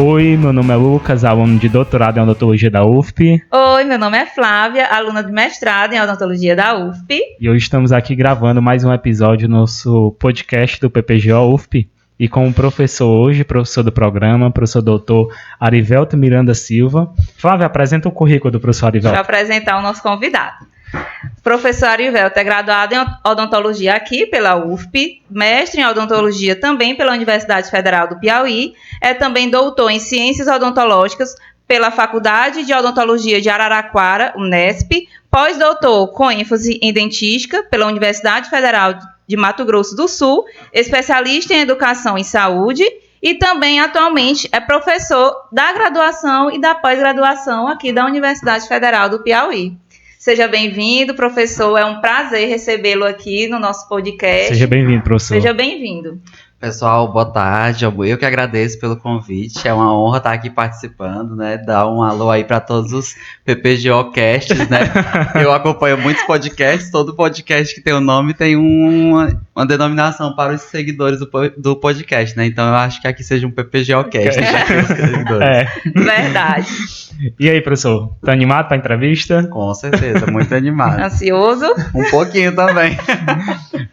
Oi, meu nome é Lucas, aluno de doutorado em odontologia da UFP. Oi, meu nome é Flávia, aluna de mestrado em odontologia da UFP. E hoje estamos aqui gravando mais um episódio do nosso podcast do PPGO UFP. E com o professor hoje, professor do programa, professor doutor Arivelto Miranda Silva. Flávia, apresenta o currículo do professor Arivelto. Deixa eu apresentar o nosso convidado. O professor Arivelto é graduado em odontologia aqui pela UFP, mestre em odontologia também pela Universidade Federal do Piauí, é também doutor em ciências odontológicas pela Faculdade de Odontologia de Araraquara, Unesp, pós-doutor com ênfase em dentística pela Universidade Federal de Mato Grosso do Sul, especialista em educação em saúde e também atualmente é professor da graduação e da pós-graduação aqui da Universidade Federal do Piauí. Seja bem-vindo, professor. É um prazer recebê-lo aqui no nosso podcast. Seja bem-vindo, professor. Seja bem-vindo. Pessoal, boa tarde. Eu que agradeço pelo convite. É uma honra estar aqui participando, né? Dar um alô aí para todos os PPGO Casts, né? Eu acompanho muitos podcasts. Todo podcast que tem um nome tem uma denominação para os seguidores do podcast, né? Então eu acho que aqui seja um PPGO Cast. Verdade. E aí, professor? Tá animado para a entrevista? Com certeza, muito animado. Ansioso? Um pouquinho também.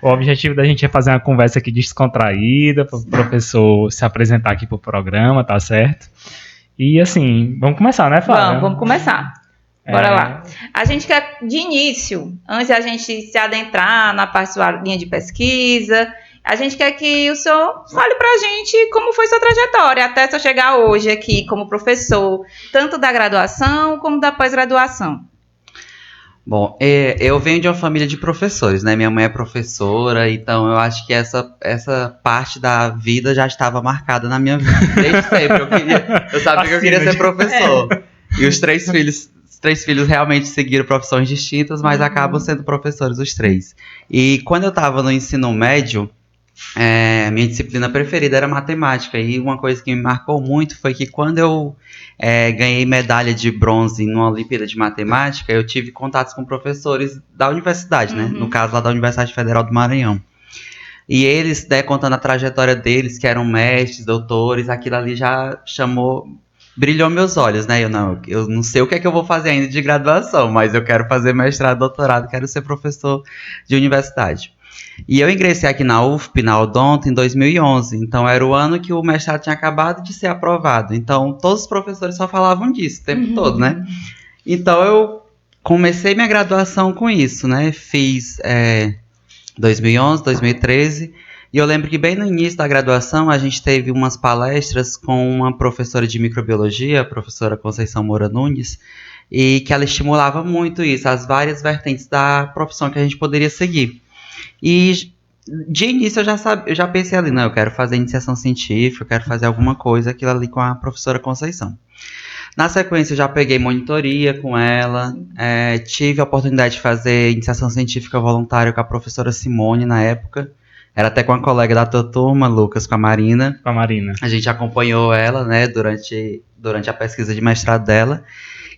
O objetivo da gente é fazer uma conversa aqui descontraída, para o professor se apresentar aqui pro programa, tá certo? E assim, vamos começar, né, Flávia? Vamos começar. Bora lá. A gente quer, de início, antes de a gente se adentrar na parte da linha de pesquisa, a gente quer que o senhor fale pra gente como foi sua trajetória, até você chegar hoje aqui como professor, tanto da graduação como da pós-graduação. Bom, eu venho de uma família de professores, né? Minha mãe é professora, então eu acho que essa parte da vida já estava marcada na minha vida. Desde sempre, eu sabia que eu queria ser professor. E os três filhos realmente seguiram profissões distintas, mas acabam sendo professores os três. E quando eu estava no ensino médio, minha disciplina preferida era matemática, e uma coisa que me marcou muito foi que quando eu ganhei medalha de bronze numa Olimpíada de Matemática, eu tive contatos com professores da universidade, né? No caso lá da Universidade Federal do Maranhão. E eles, né, contando a trajetória deles, que eram mestres, doutores, aquilo ali já brilhou meus olhos, né? Eu não sei o que é que eu vou fazer ainda de graduação, mas eu quero fazer mestrado, doutorado, quero ser professor de universidade. E eu ingressei aqui na UFP, na Odonto, em 2011. Então, era o ano que o mestrado tinha acabado de ser aprovado. Então, todos os professores só falavam disso o tempo todo, né? Então, eu comecei minha graduação com isso, né? Fiz 2011, 2013. E eu lembro que bem no início da graduação, a gente teve umas palestras com uma professora de microbiologia, a professora Conceição Moura Nunes, e que ela estimulava muito isso, as várias vertentes da profissão que a gente poderia seguir. E de início eu já pensei ali, não, eu quero fazer iniciação científica, eu quero fazer alguma coisa, aquilo ali com a professora Conceição. Na sequência eu já peguei monitoria com ela, tive a oportunidade de fazer iniciação científica voluntária com a professora Simone na época, era até com a colega da tua turma, Lucas, com a Marina. Com a Marina. A gente acompanhou ela, né, durante a pesquisa de mestrado dela.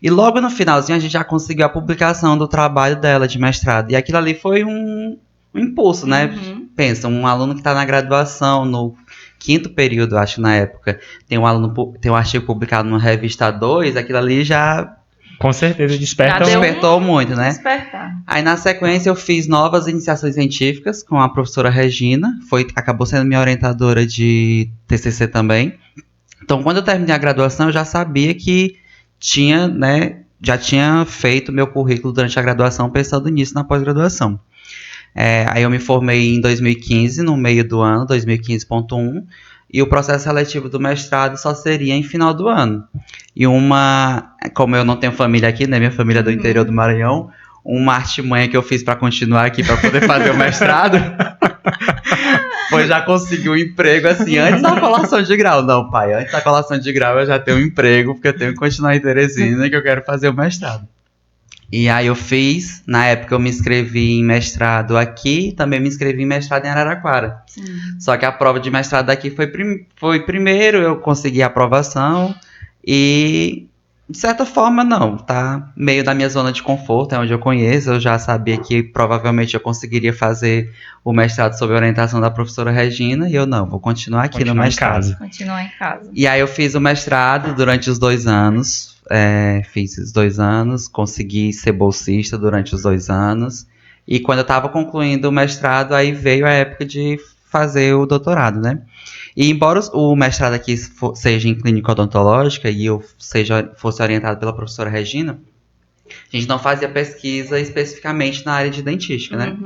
E logo no finalzinho a gente já conseguiu a publicação do trabalho dela de mestrado. E aquilo ali foi um impulso, né? Pensa, um aluno que está na graduação, no 5º período, acho, na época, tem um artigo publicado numa revista 2, aquilo ali já... Com certeza despertou muito, né? Despertar. Aí na sequência eu fiz novas iniciações científicas com a professora Regina, acabou sendo minha orientadora de TCC também. Então quando eu terminei a graduação eu já sabia que já tinha feito meu currículo durante a graduação pensando nisso na pós-graduação. Aí eu me formei em 2015, no meio do ano, 2015.1, e o processo seletivo do mestrado só seria em final do ano. E como eu não tenho família aqui, né, minha família é do interior do Maranhão, uma artimanha que eu fiz para continuar aqui, para poder fazer o mestrado, foi já conseguir um emprego, assim, antes da colação de grau. Não, pai, antes da colação de grau eu já tenho um emprego, porque eu tenho que continuar em Teresina, que eu quero fazer o mestrado. E aí eu fiz, na época eu me inscrevi em mestrado aqui, também me inscrevi em mestrado em Araraquara. Só que a prova de mestrado aqui foi primeiro, eu consegui a aprovação e De certa forma, não. Tá meio da minha zona de conforto, é onde eu conheço. Eu já sabia que provavelmente eu conseguiria fazer o mestrado sob orientação da professora Regina. E eu não, vou continuar aqui no mestrado. Continuar em casa. E aí eu fiz o mestrado durante os 2 anos. Fiz os 2 anos, consegui ser bolsista durante os 2 anos. E quando eu estava concluindo o mestrado, aí veio a época de fazer o doutorado, né? E embora o mestrado aqui seja em clínica odontológica e eu fosse orientado pela professora Regina, a gente não fazia pesquisa especificamente na área de dentística, né?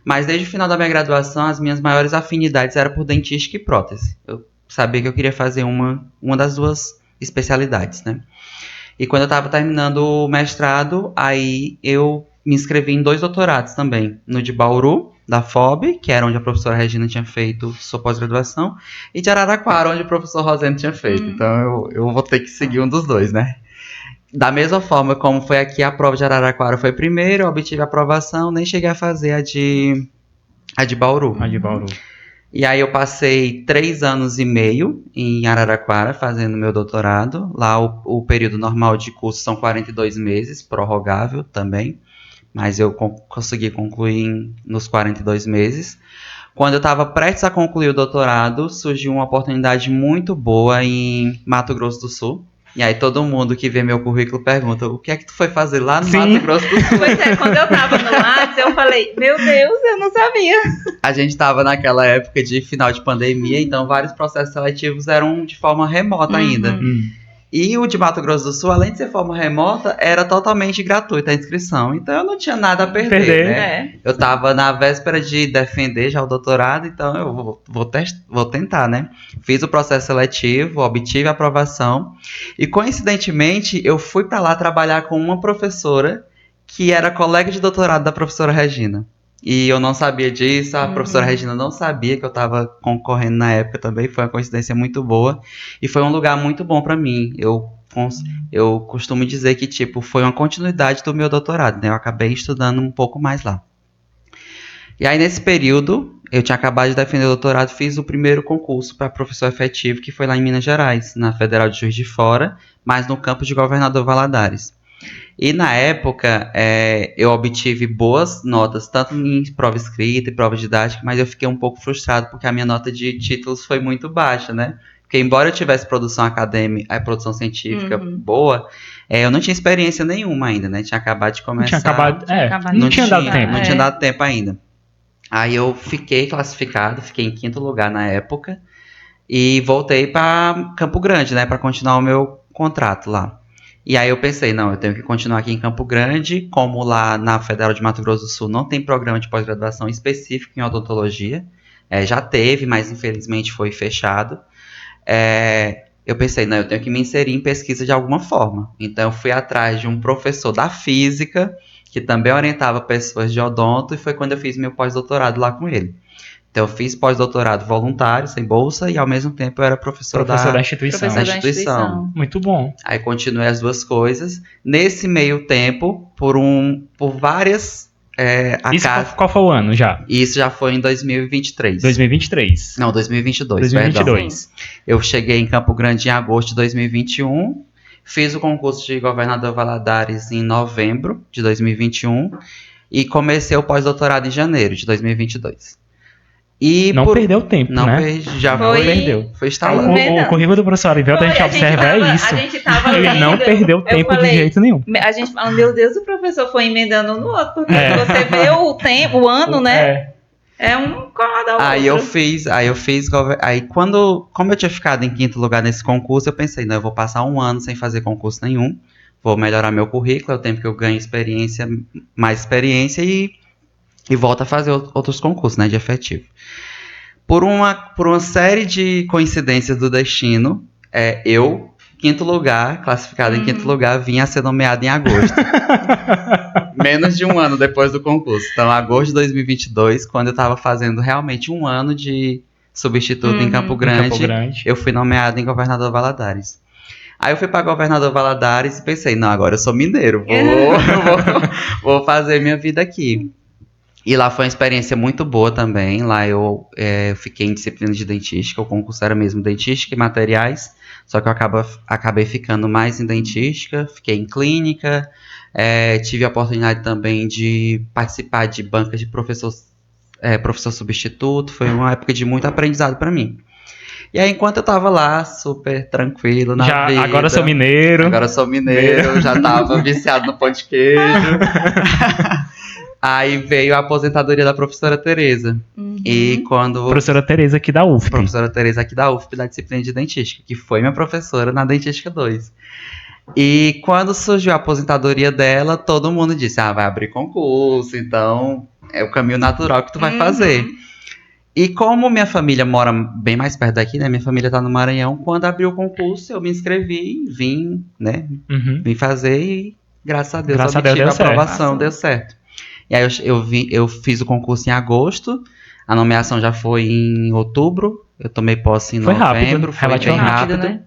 Mas desde o final da minha graduação, as minhas maiores afinidades eram por dentística e prótese. Eu sabia que eu queria fazer uma das duas especialidades, né? E quando eu estava terminando o mestrado, aí eu me inscrevi em 2 doutorados também. No de Bauru, da FOB, que era onde a professora Regina tinha feito sua pós-graduação, e de Araraquara, onde o professor Rosendo tinha feito. Então eu vou ter que seguir um dos 2, né? Da mesma forma como foi aqui, a prova de Araraquara foi primeiro, eu obtive a aprovação, nem cheguei a fazer a de Bauru. A de Bauru. E aí eu passei 3 anos e meio em Araraquara fazendo meu doutorado. Lá o período normal de curso são 42 meses, prorrogável também. Mas eu consegui concluir nos 42 meses. Quando eu estava prestes a concluir o doutorado, surgiu uma oportunidade muito boa em Mato Grosso do Sul. E aí todo mundo que vê meu currículo pergunta, o que é que tu foi fazer lá no Mato Grosso do Sul? Pois é, quando eu tava no Lattes, eu falei, meu Deus, eu não sabia. A gente estava naquela época de final de pandemia, então vários processos seletivos eram de forma remota ainda. E o de Mato Grosso do Sul, além de ser forma remota, era totalmente gratuita a inscrição. Então eu não tinha nada a perder, né? Eu estava na véspera de defender já o doutorado, então eu vou tentar, né? Fiz o processo seletivo, obtive a aprovação. E coincidentemente, eu fui para lá trabalhar com uma professora que era colega de doutorado da professora Regina. E eu não sabia disso, a professora Regina não sabia que eu estava concorrendo na época também, foi uma coincidência muito boa. E foi um lugar muito bom para mim. Eu costumo dizer que, tipo, foi uma continuidade do meu doutorado, né? Eu acabei estudando um pouco mais lá. E aí, nesse período, eu tinha acabado de defender o doutorado, fiz o primeiro concurso para professor efetivo, que foi lá em Minas Gerais, na Federal de Juiz de Fora, mas no campus de Governador Valadares. E na época, eu obtive boas notas, tanto em prova escrita e prova didática, mas eu fiquei um pouco frustrado porque a minha nota de títulos foi muito baixa, né? Porque embora eu tivesse produção acadêmica, produção científica boa, eu não tinha experiência nenhuma ainda, né? Tinha acabado de começar. Não tinha dado tempo. Não tinha dado tempo ainda. Aí eu fiquei classificado, fiquei em 5º lugar na época e voltei para Campo Grande, né? Para continuar o meu contrato lá. E aí eu pensei, não, eu tenho que continuar aqui em Campo Grande, como lá na Federal de Mato Grosso do Sul não tem programa de pós-graduação específico em odontologia. Já teve, mas infelizmente foi fechado. Eu pensei, não, eu tenho que me inserir em pesquisa de alguma forma. Então eu fui atrás de um professor da física, que também orientava pessoas de odonto, e foi quando eu fiz meu pós-doutorado lá com ele. Então eu fiz pós-doutorado voluntário, sem bolsa, e ao mesmo tempo eu era professor da instituição. Muito bom. Aí continuei as duas coisas. Nesse meio tempo, por várias Qual foi o ano já? Isso já foi em 2023. 2023. Não, 2022, 2022. Perdão. Eu cheguei em Campo Grande em agosto de 2021, fiz o concurso de Governador Valadares em novembro de 2021 e comecei o pós-doutorado em janeiro de 2022. E não perdeu tempo, não né? Perdeu. Foi instalado. O currículo do professor Arivelto, a gente observa isso. Ele não perdeu tempo de jeito nenhum. A gente fala, meu Deus, o professor foi emendando um no outro, porque você vê o tempo, o ano, né? É um colado ao outro. Aí como eu tinha ficado em 5º lugar nesse concurso, eu pensei, não, eu vou passar um ano sem fazer concurso nenhum, vou melhorar meu currículo, é o tempo que eu ganho mais experiência e volto a fazer outros concursos, né, de efetivo. Por uma série de coincidências do destino, eu, 5º lugar, classificado em 5º lugar, vim a ser nomeado em agosto. Menos de um ano depois do concurso. Então, agosto de 2022, quando eu estava fazendo realmente um ano de substituto em Campo Grande, eu fui nomeado em Governador Valadares. Aí eu fui para Governador Valadares e pensei, não, agora eu sou mineiro, vou fazer minha vida aqui. E lá foi uma experiência muito boa também. Lá eu fiquei em disciplina de dentística, o concurso era mesmo dentística e materiais, só que eu acabei ficando mais em dentística, fiquei em clínica, tive a oportunidade também de participar de bancas de professor substituto, foi uma época de muito aprendizado para mim. E aí, enquanto eu tava lá, super tranquilo na vida... Agora sou mineiro. Já tava viciado no pão de queijo. Aí veio a aposentadoria da professora Tereza. E quando... Professora Tereza aqui da UFP. Professora Tereza aqui da UFP, da disciplina de dentística, que foi minha professora na Dentística 2. E quando surgiu a aposentadoria dela, todo mundo disse, vai abrir concurso, então é o caminho natural que tu vai fazer. E como minha família mora bem mais perto daqui, né? Minha família tá no Maranhão, quando abriu o concurso, eu me inscrevi, vim fazer e graças a Deus obtive a aprovação, deu certo. E aí eu fiz o concurso em agosto, a nomeação já foi em outubro, eu tomei posse em novembro, foi bem rápido, né?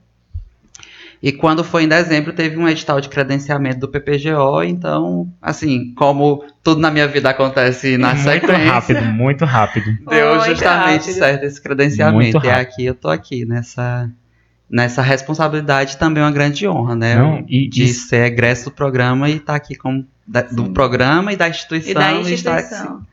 E quando foi em dezembro, teve um edital de credenciamento do PPGO, então, assim, como tudo na minha vida acontece na sequência... Muito rápido. Deu justamente certo esse credenciamento. E aqui eu tô aqui, nessa responsabilidade também é uma grande honra, né? De ser egresso do programa e estar aqui do programa e da instituição. E estar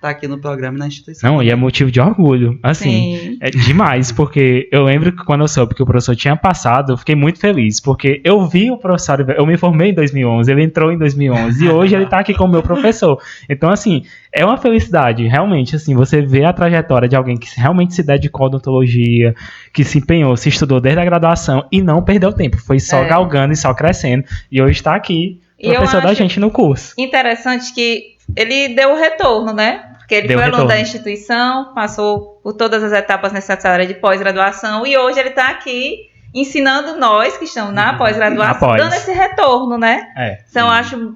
aqui no programa e na instituição. Não, e é motivo de orgulho. Assim, é demais, porque eu lembro que quando eu soube que o professor tinha passado, eu fiquei muito feliz, porque eu vi o professor, eu me formei em 2011, ele entrou em 2011 e hoje ele tá aqui como meu professor. Então, assim, é uma felicidade, realmente, assim, você vê a trajetória de alguém que realmente se dedicou à odontologia, que se empenhou, se estudou desde a graduação e não perdeu tempo, foi só galgando e só crescendo, e hoje está aqui, professor da gente no curso. Interessante que ele deu o retorno, né? Porque ele foi aluno da instituição, passou por todas as etapas necessárias de pós-graduação e hoje ele está aqui ensinando nós que estamos na pós-graduação, dando esse retorno, né? Então, acho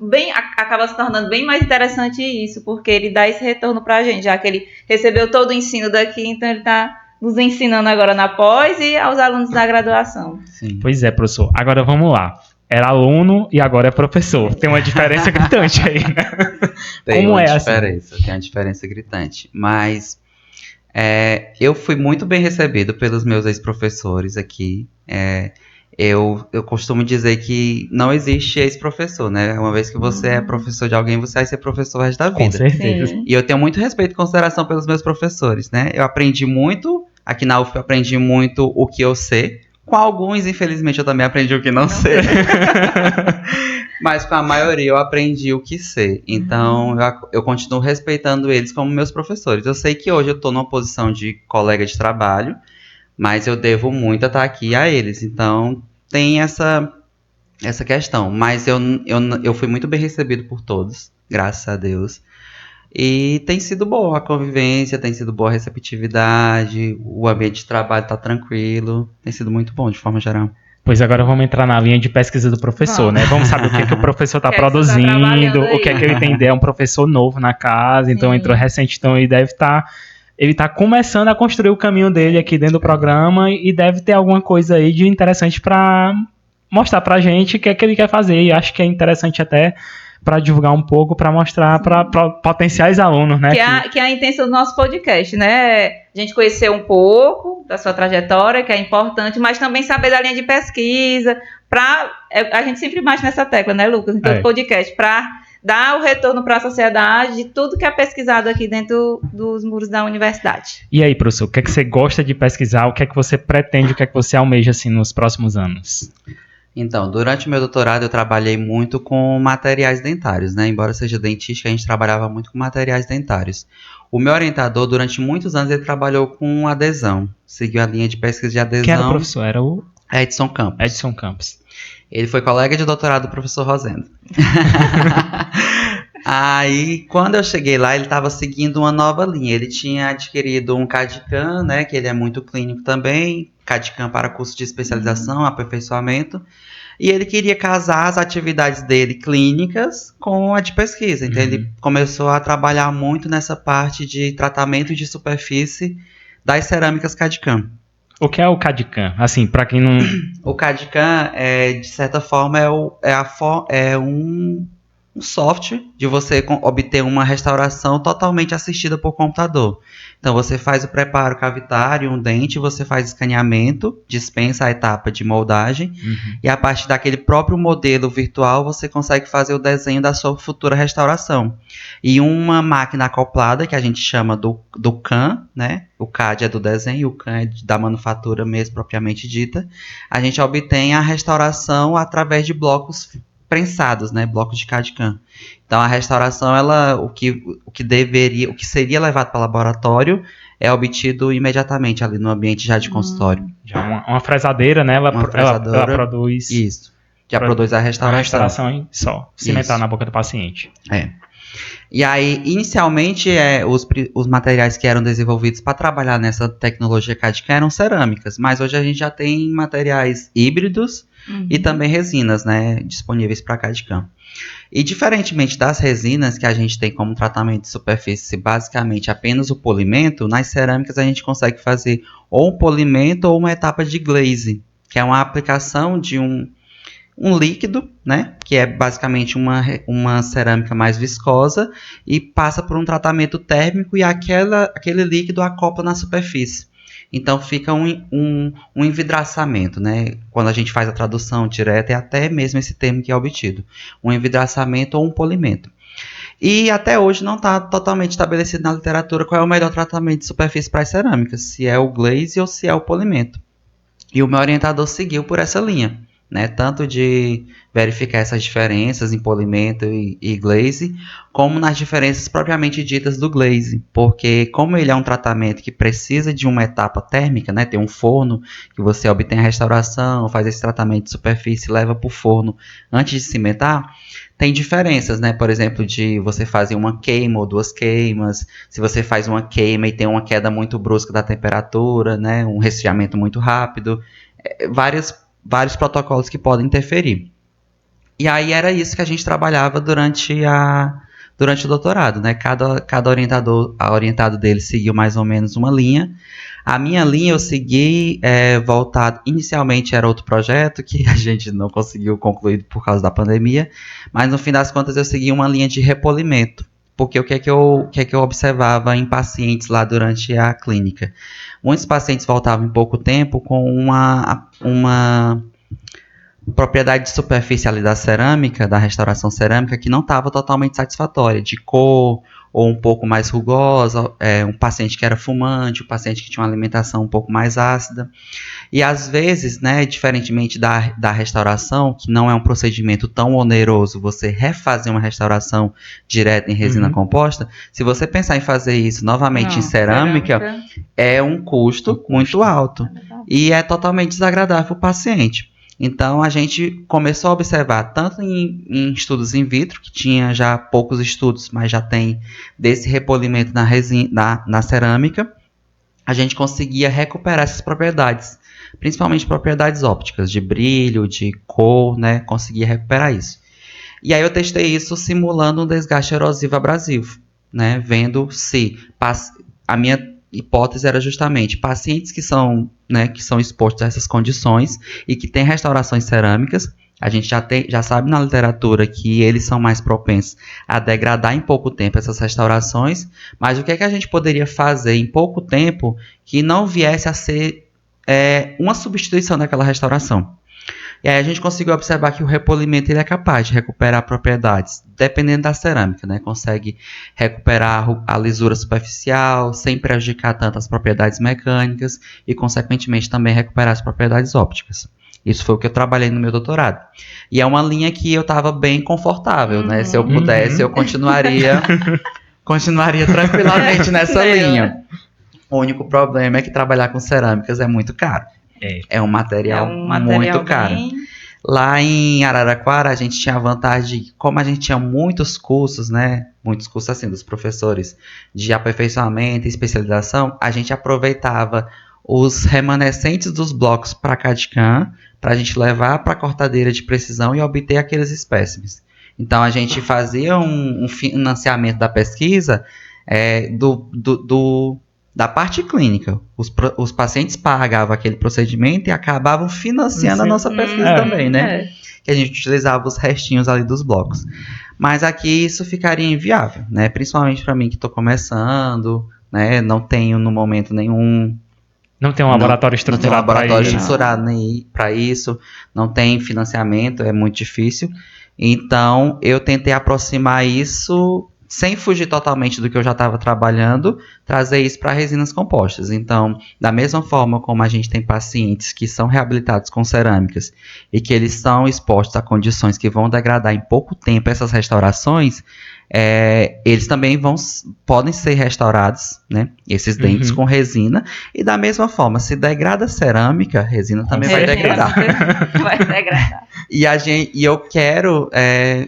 acaba se tornando bem mais interessante isso, porque ele dá esse retorno pra gente, já que ele recebeu todo o ensino daqui, então ele está nos ensinando agora na pós e aos alunos da graduação. Sim. Pois é, professor. Agora vamos lá. Era aluno e agora é professor. Tem uma diferença gritante aí, né? Tem uma diferença gritante. Mas eu fui muito bem recebido pelos meus ex-professores aqui. Eu costumo dizer que não existe ex-professor, né? Uma vez que você é professor de alguém, você vai ser professor o resto da vida. Com certeza. Sim. E eu tenho muito respeito e consideração pelos meus professores, né? Eu aprendi muito, aqui na UFP eu aprendi muito o que eu sei. Com alguns, infelizmente, eu também aprendi o que não sei. Mas com a maioria eu aprendi o que sei. Então, eu continuo respeitando eles como meus professores. Eu sei que hoje eu estou numa posição de colega de trabalho, mas eu devo muito a estar aqui a eles. Então, tem essa questão. Mas eu fui muito bem recebido por todos, graças a Deus. E tem sido boa a convivência, tem sido boa a receptividade, o ambiente de trabalho está tranquilo, tem sido muito bom de forma geral. Pois agora vamos entrar na linha de pesquisa do professor, né? Vamos saber o que o professor está produzindo, o que é que ele tem ideia, é um professor novo na casa, então entrou recente, então ele deve estar... Ele está começando a construir o caminho dele aqui dentro do programa e deve ter alguma coisa aí de interessante para mostrar para a gente o que é que ele quer fazer, e acho que é interessante até... para divulgar um pouco, para mostrar para potenciais alunos, né? Que é a intenção do nosso podcast, né? A gente conhecer um pouco da sua trajetória, que é importante, mas também saber da linha de pesquisa, a gente sempre bate nessa tecla, né, Lucas? Em todo podcast, para dar o retorno para a sociedade de tudo que é pesquisado aqui dentro dos muros da universidade. E aí, professor, o que é que você gosta de pesquisar? O que é que você pretende, o que é que você almeja, assim, nos próximos anos? Então, durante o meu doutorado eu trabalhei muito com materiais dentários, né? Embora seja dentística, a gente trabalhava muito com materiais dentários. O meu orientador, durante muitos anos, ele trabalhou com adesão. Seguiu a linha de pesquisa de adesão. Quem era o professor? Era o... Edson Campos. Edson Campos. Ele foi colega de doutorado do professor Rosendo. Aí, quando eu cheguei lá, ele estava seguindo uma nova linha. Ele tinha adquirido um CAD/CAM, né? Que ele é muito clínico também. CAD/CAM para curso de especialização, aperfeiçoamento. E ele queria casar as atividades dele clínicas com a de pesquisa. Então, ele começou a trabalhar muito nessa parte de tratamento de superfície das cerâmicas CAD/CAM. O que é o CAD/CAM? Assim, para quem não... O CAD/CAM, de certa forma, software de você obter uma restauração totalmente assistida por computador. Então você faz o preparo cavitário, um dente, você faz escaneamento, dispensa a etapa de moldagem, e a partir daquele próprio modelo virtual você consegue fazer o desenho da sua futura restauração. E uma máquina acoplada, que a gente chama do CAM, né? O CAD é do desenho, o CAM é da manufatura mesmo, propriamente dita. A gente obtém a restauração através de blocos prensados, né, blocos de CAD/CAM. Então a restauração, o que seria levado para o laboratório é obtido imediatamente ali no ambiente já de consultório. Já uma fresadeira, né? Ela produz. Isso. Já produz a restauração. A restauração só. Cimentar na boca do paciente. E aí, inicialmente, os materiais que eram desenvolvidos para trabalhar nessa tecnologia CAD/CAM eram cerâmicas, mas hoje a gente já tem materiais híbridos e também resinas, né, disponíveis para CAD/CAM. E diferentemente das resinas que a gente tem como tratamento de superfície basicamente apenas o polimento, nas cerâmicas a gente consegue fazer ou um polimento ou uma etapa de glaze, que é uma aplicação de um líquido, né, que é basicamente uma cerâmica mais viscosa e passa por um tratamento térmico e aquele líquido acopla na superfície. Então fica um envidraçamento, né? Quando a gente faz a tradução direta é até mesmo esse termo que é obtido. Um envidraçamento ou um polimento. E até hoje não está totalmente estabelecido na literatura qual é o melhor tratamento de superfície para as cerâmicas, se é o glaze ou se é o polimento. E o meu orientador seguiu por essa linha, né? Tanto de verificar essas diferenças em polimento e glaze, como nas diferenças propriamente ditas do glaze, porque como ele é um tratamento que precisa de uma etapa térmica, né? Tem um forno que você obtém a restauração, faz esse tratamento de superfície e leva para o forno antes de cimentar, tem diferenças, né? Por exemplo, de você fazer uma queima ou 2 queimas, se você faz uma queima e tem uma queda muito brusca da temperatura, né? Um resfriamento muito rápido, vários protocolos que podem interferir. E aí era isso que a gente trabalhava durante o doutorado, né? Cada orientado dele seguiu mais ou menos uma linha. A minha linha eu segui voltado, inicialmente era outro projeto que a gente não conseguiu concluir por causa da pandemia, mas no fim das contas eu segui uma linha de repolimento. Porque o que é que eu observava em pacientes lá durante a clínica? Muitos pacientes voltavam em pouco tempo com uma propriedade de superfície ali da cerâmica, da restauração cerâmica, que não estava totalmente satisfatória, de cor ou um pouco mais rugosa, um paciente que era fumante, um paciente que tinha uma alimentação um pouco mais ácida. E às vezes, né, diferentemente da restauração, que não é um procedimento tão oneroso, você refazer uma restauração direta em resina composta, se você pensar em fazer isso novamente em cerâmica, é um custo muito alto e é totalmente desagradável para o paciente. Então a gente começou a observar tanto em estudos in vitro, que tinha já poucos estudos, mas já tem desse repolimento na cerâmica, a gente conseguia recuperar essas propriedades, principalmente propriedades ópticas, de brilho, de cor, né? Conseguia recuperar isso. E aí eu testei isso simulando um desgaste erosivo abrasivo, né? Vendo se a minha hipótese era justamente pacientes que são expostos a essas condições e que têm restaurações cerâmicas. A gente já sabe na literatura que eles são mais propensos a degradar em pouco tempo essas restaurações, mas o que é que a gente poderia fazer em pouco tempo que não viesse a ser uma substituição daquela restauração? E aí a gente conseguiu observar que o repolimento ele é capaz de recuperar propriedades, dependendo da cerâmica, né? Consegue recuperar a lisura superficial, sem prejudicar tanto as propriedades mecânicas e, consequentemente, também recuperar as propriedades ópticas. Isso foi o que eu trabalhei no meu doutorado. E é uma linha que eu estava bem confortável, né? Se eu pudesse, eu continuaria tranquilamente nessa linha. O único problema é que trabalhar com cerâmicas é muito caro. É um material muito caro. Lá em Araraquara, a gente tinha a vantagem de, como a gente tinha muitos cursos, né? Muitos cursos, assim, dos professores de aperfeiçoamento e especialização, a gente aproveitava os remanescentes dos blocos para CAD/CAM, para a gente levar para a cortadeira de precisão e obter aqueles espécimes. Então, a gente fazia um financiamento da pesquisa da parte clínica. Os pacientes pagavam aquele procedimento e acabavam financiando a nossa pesquisa também, né? Que a gente utilizava os restinhos ali dos blocos. Mas aqui isso ficaria inviável, né? Principalmente para mim que estou começando, né? Não tenho no momento nenhum... Não tem um laboratório estruturado para isso, não tem financiamento, é muito difícil. Então, eu tentei aproximar isso, sem fugir totalmente do que eu já estava trabalhando, trazer isso para resinas compostas. Então, da mesma forma como a gente tem pacientes que são reabilitados com cerâmicas e que eles são expostos a condições que vão degradar em pouco tempo essas restaurações, eles também podem ser restaurados, né, esses dentes com resina, e da mesma forma, se degrada a cerâmica, a resina também vai degradar. Vai degradar. E eu quero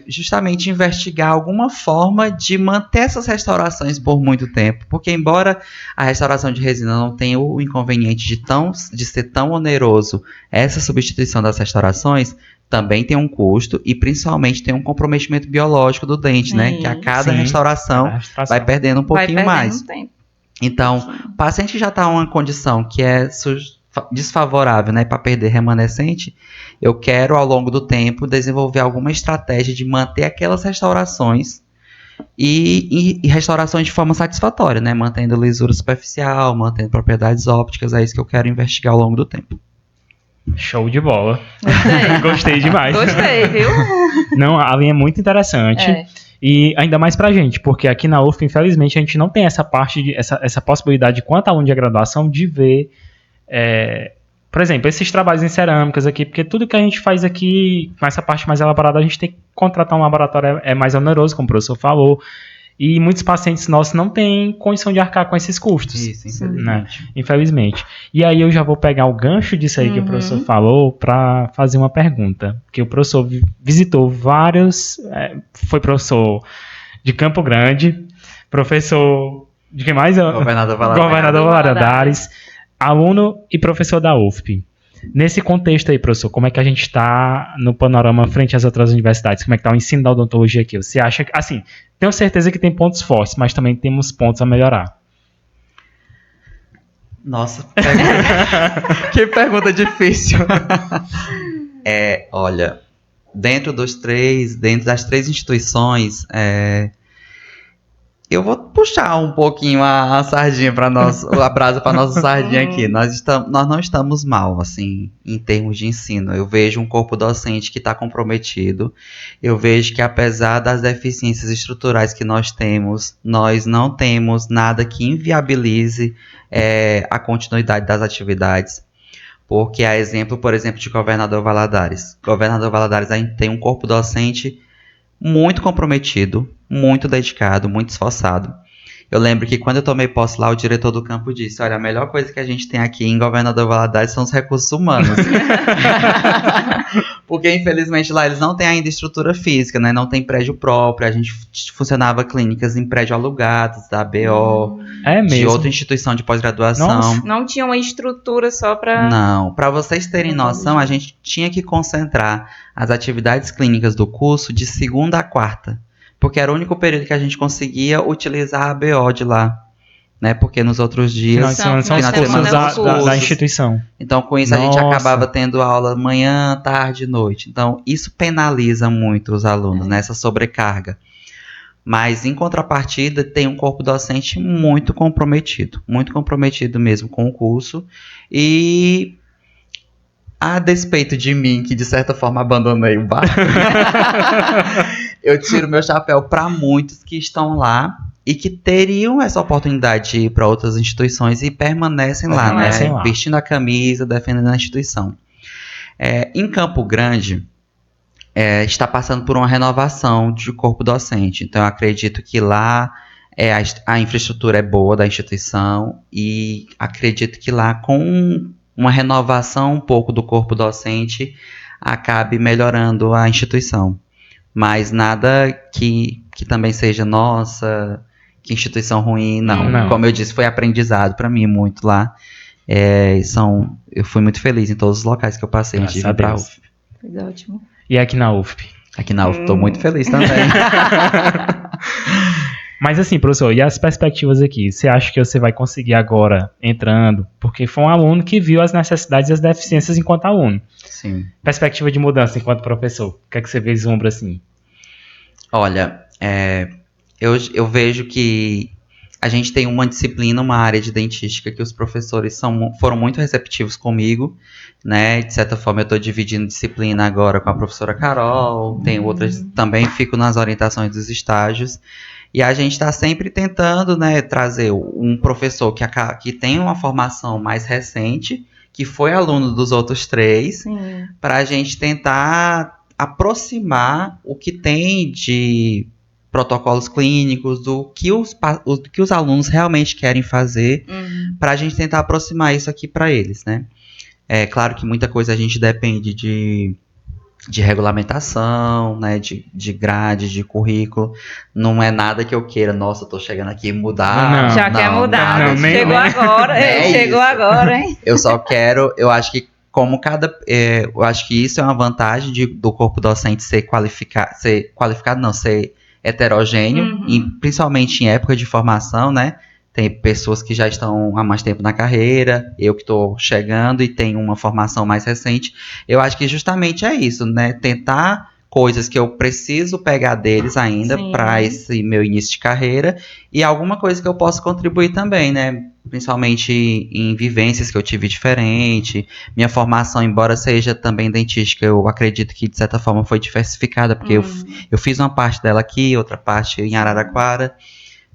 justamente investigar alguma forma de manter essas restaurações por muito tempo, porque embora a restauração de resina não tenha o inconveniente de ser tão oneroso, essa substituição das restaurações também tem um custo e principalmente tem um comprometimento biológico do dente, né? Que a cada restauração vai perdendo um pouquinho mais. Então, o paciente já está em uma condição que é desfavorável, né, para perder remanescente, eu quero ao longo do tempo desenvolver alguma estratégia de manter aquelas restaurações e restaurações de forma satisfatória, né? Mantendo lisura superficial, mantendo propriedades ópticas, é isso que eu quero investigar ao longo do tempo. Show de bola. Gostei demais. Gostei, viu? Não, a linha é muito interessante. E ainda mais pra gente, porque aqui na UF, infelizmente, a gente não tem essa parte, essa possibilidade, quanto aluno de graduação, de ver, por exemplo, esses trabalhos em cerâmicas aqui, porque tudo que a gente faz aqui, com essa parte mais elaborada, a gente tem que contratar um laboratório, é mais oneroso, como o professor falou. E muitos pacientes nossos não têm condição de arcar com esses custos. Isso, infelizmente. Né? Infelizmente. E aí eu já vou pegar o gancho disso aí que o professor falou para fazer uma pergunta. Porque o professor visitou vários... foi professor de Campo Grande, professor... de quem mais? Governador Valadares, aluno e professor da UFP. Nesse contexto aí, professor, como é que a gente está no panorama frente às outras universidades? Como é que está o ensino da odontologia aqui? Você acha que, assim, tenho certeza que tem pontos fortes, mas também temos pontos a melhorar. Nossa, que pergunta difícil. Olha, dentro das três instituições, eu vou puxar um pouquinho a sardinha para nós, a brasa para nossa sardinha aqui. Nós não estamos mal, assim, em termos de ensino. Eu vejo um corpo docente que está comprometido. Eu vejo que, apesar das deficiências estruturais que nós não temos nada que inviabilize a continuidade das atividades. Porque a exemplo, por exemplo, de Governador Valadares. Governador Valadares tem um corpo docente muito comprometido, muito dedicado, muito esforçado. Eu lembro que quando eu tomei posse lá, o diretor do campo disse: olha, a melhor coisa que a gente tem aqui em Governador Valadares são os recursos humanos. Porque, infelizmente, lá eles não têm ainda estrutura física, né? Não tem prédio próprio. A gente funcionava clínicas em prédio alugados, da ABO, de outra instituição de pós-graduação. Não tinha uma estrutura só para... Não, para vocês terem noção, a gente tinha que concentrar as atividades clínicas do curso de segunda a quarta. Porque era o único período que a gente conseguia utilizar a ABO de lá, né? Porque nos outros dias... São os cursos da instituição. Então, com isso, a gente acabava tendo aula manhã, tarde, noite. Então, isso penaliza muito os alunos, né? Essa sobrecarga. Mas, em contrapartida, tem um corpo docente muito comprometido mesmo com o curso. E... a despeito de mim, que de certa forma abandonei o barco, eu tiro meu chapéu para muitos que estão lá e que teriam essa oportunidade de ir para outras instituições e permanecem lá, né? Vestindo a camisa, defendendo a instituição. Em Campo Grande, está passando por uma renovação de corpo docente. Então, eu acredito que lá a infraestrutura é boa da instituição e acredito que lá, com uma renovação um pouco do corpo docente, acabe melhorando a instituição. Mas nada que também seja, nossa, que instituição ruim, não. Como eu disse, foi aprendizado para mim muito lá. Eu fui muito feliz em todos os locais que eu passei antes de vir para a UFP. Foi ótimo. E aqui na UFP? Aqui na UFP estou muito feliz também. Mas assim, professor, e as perspectivas aqui? Você acha que você vai conseguir agora, entrando, porque foi um aluno que viu as necessidades e as deficiências enquanto aluno. Sim. Perspectiva de mudança enquanto professor, o que é que você vislumbra assim? Olha, eu vejo que a gente tem uma disciplina, uma área de dentística que os professores foram muito receptivos comigo, né? De certa forma, eu estou dividindo disciplina agora com a professora Carol, tem outras, também fico nas orientações dos estágios. E a gente está sempre tentando, né, trazer um professor que tem uma formação mais recente, que foi aluno dos outros 3, para a gente tentar aproximar o que tem de protocolos clínicos, do que os alunos realmente querem fazer, para a gente tentar aproximar isso aqui para eles, né? É claro que muita coisa a gente depende de regulamentação, né, de grade, de currículo. Não é nada que eu queira, nossa, eu tô chegando aqui e mudar. Já quer mudar. Não, nem, chegou agora, chegou agora, hein? Eu só quero, eu acho que eu acho que isso é uma vantagem do corpo docente ser heterogêneo, principalmente em época de formação, né? Tem pessoas que já estão há mais tempo na carreira, eu que estou chegando e tenho uma formação mais recente. Eu acho que justamente é isso, né? Tentar coisas que eu preciso pegar deles ainda para esse meu início de carreira e alguma coisa que eu possa contribuir também, né? Principalmente em vivências que eu tive diferente. Minha formação, embora seja também dentística, eu acredito que de certa forma foi diversificada, porque eu fiz uma parte dela aqui, outra parte em Araraquara.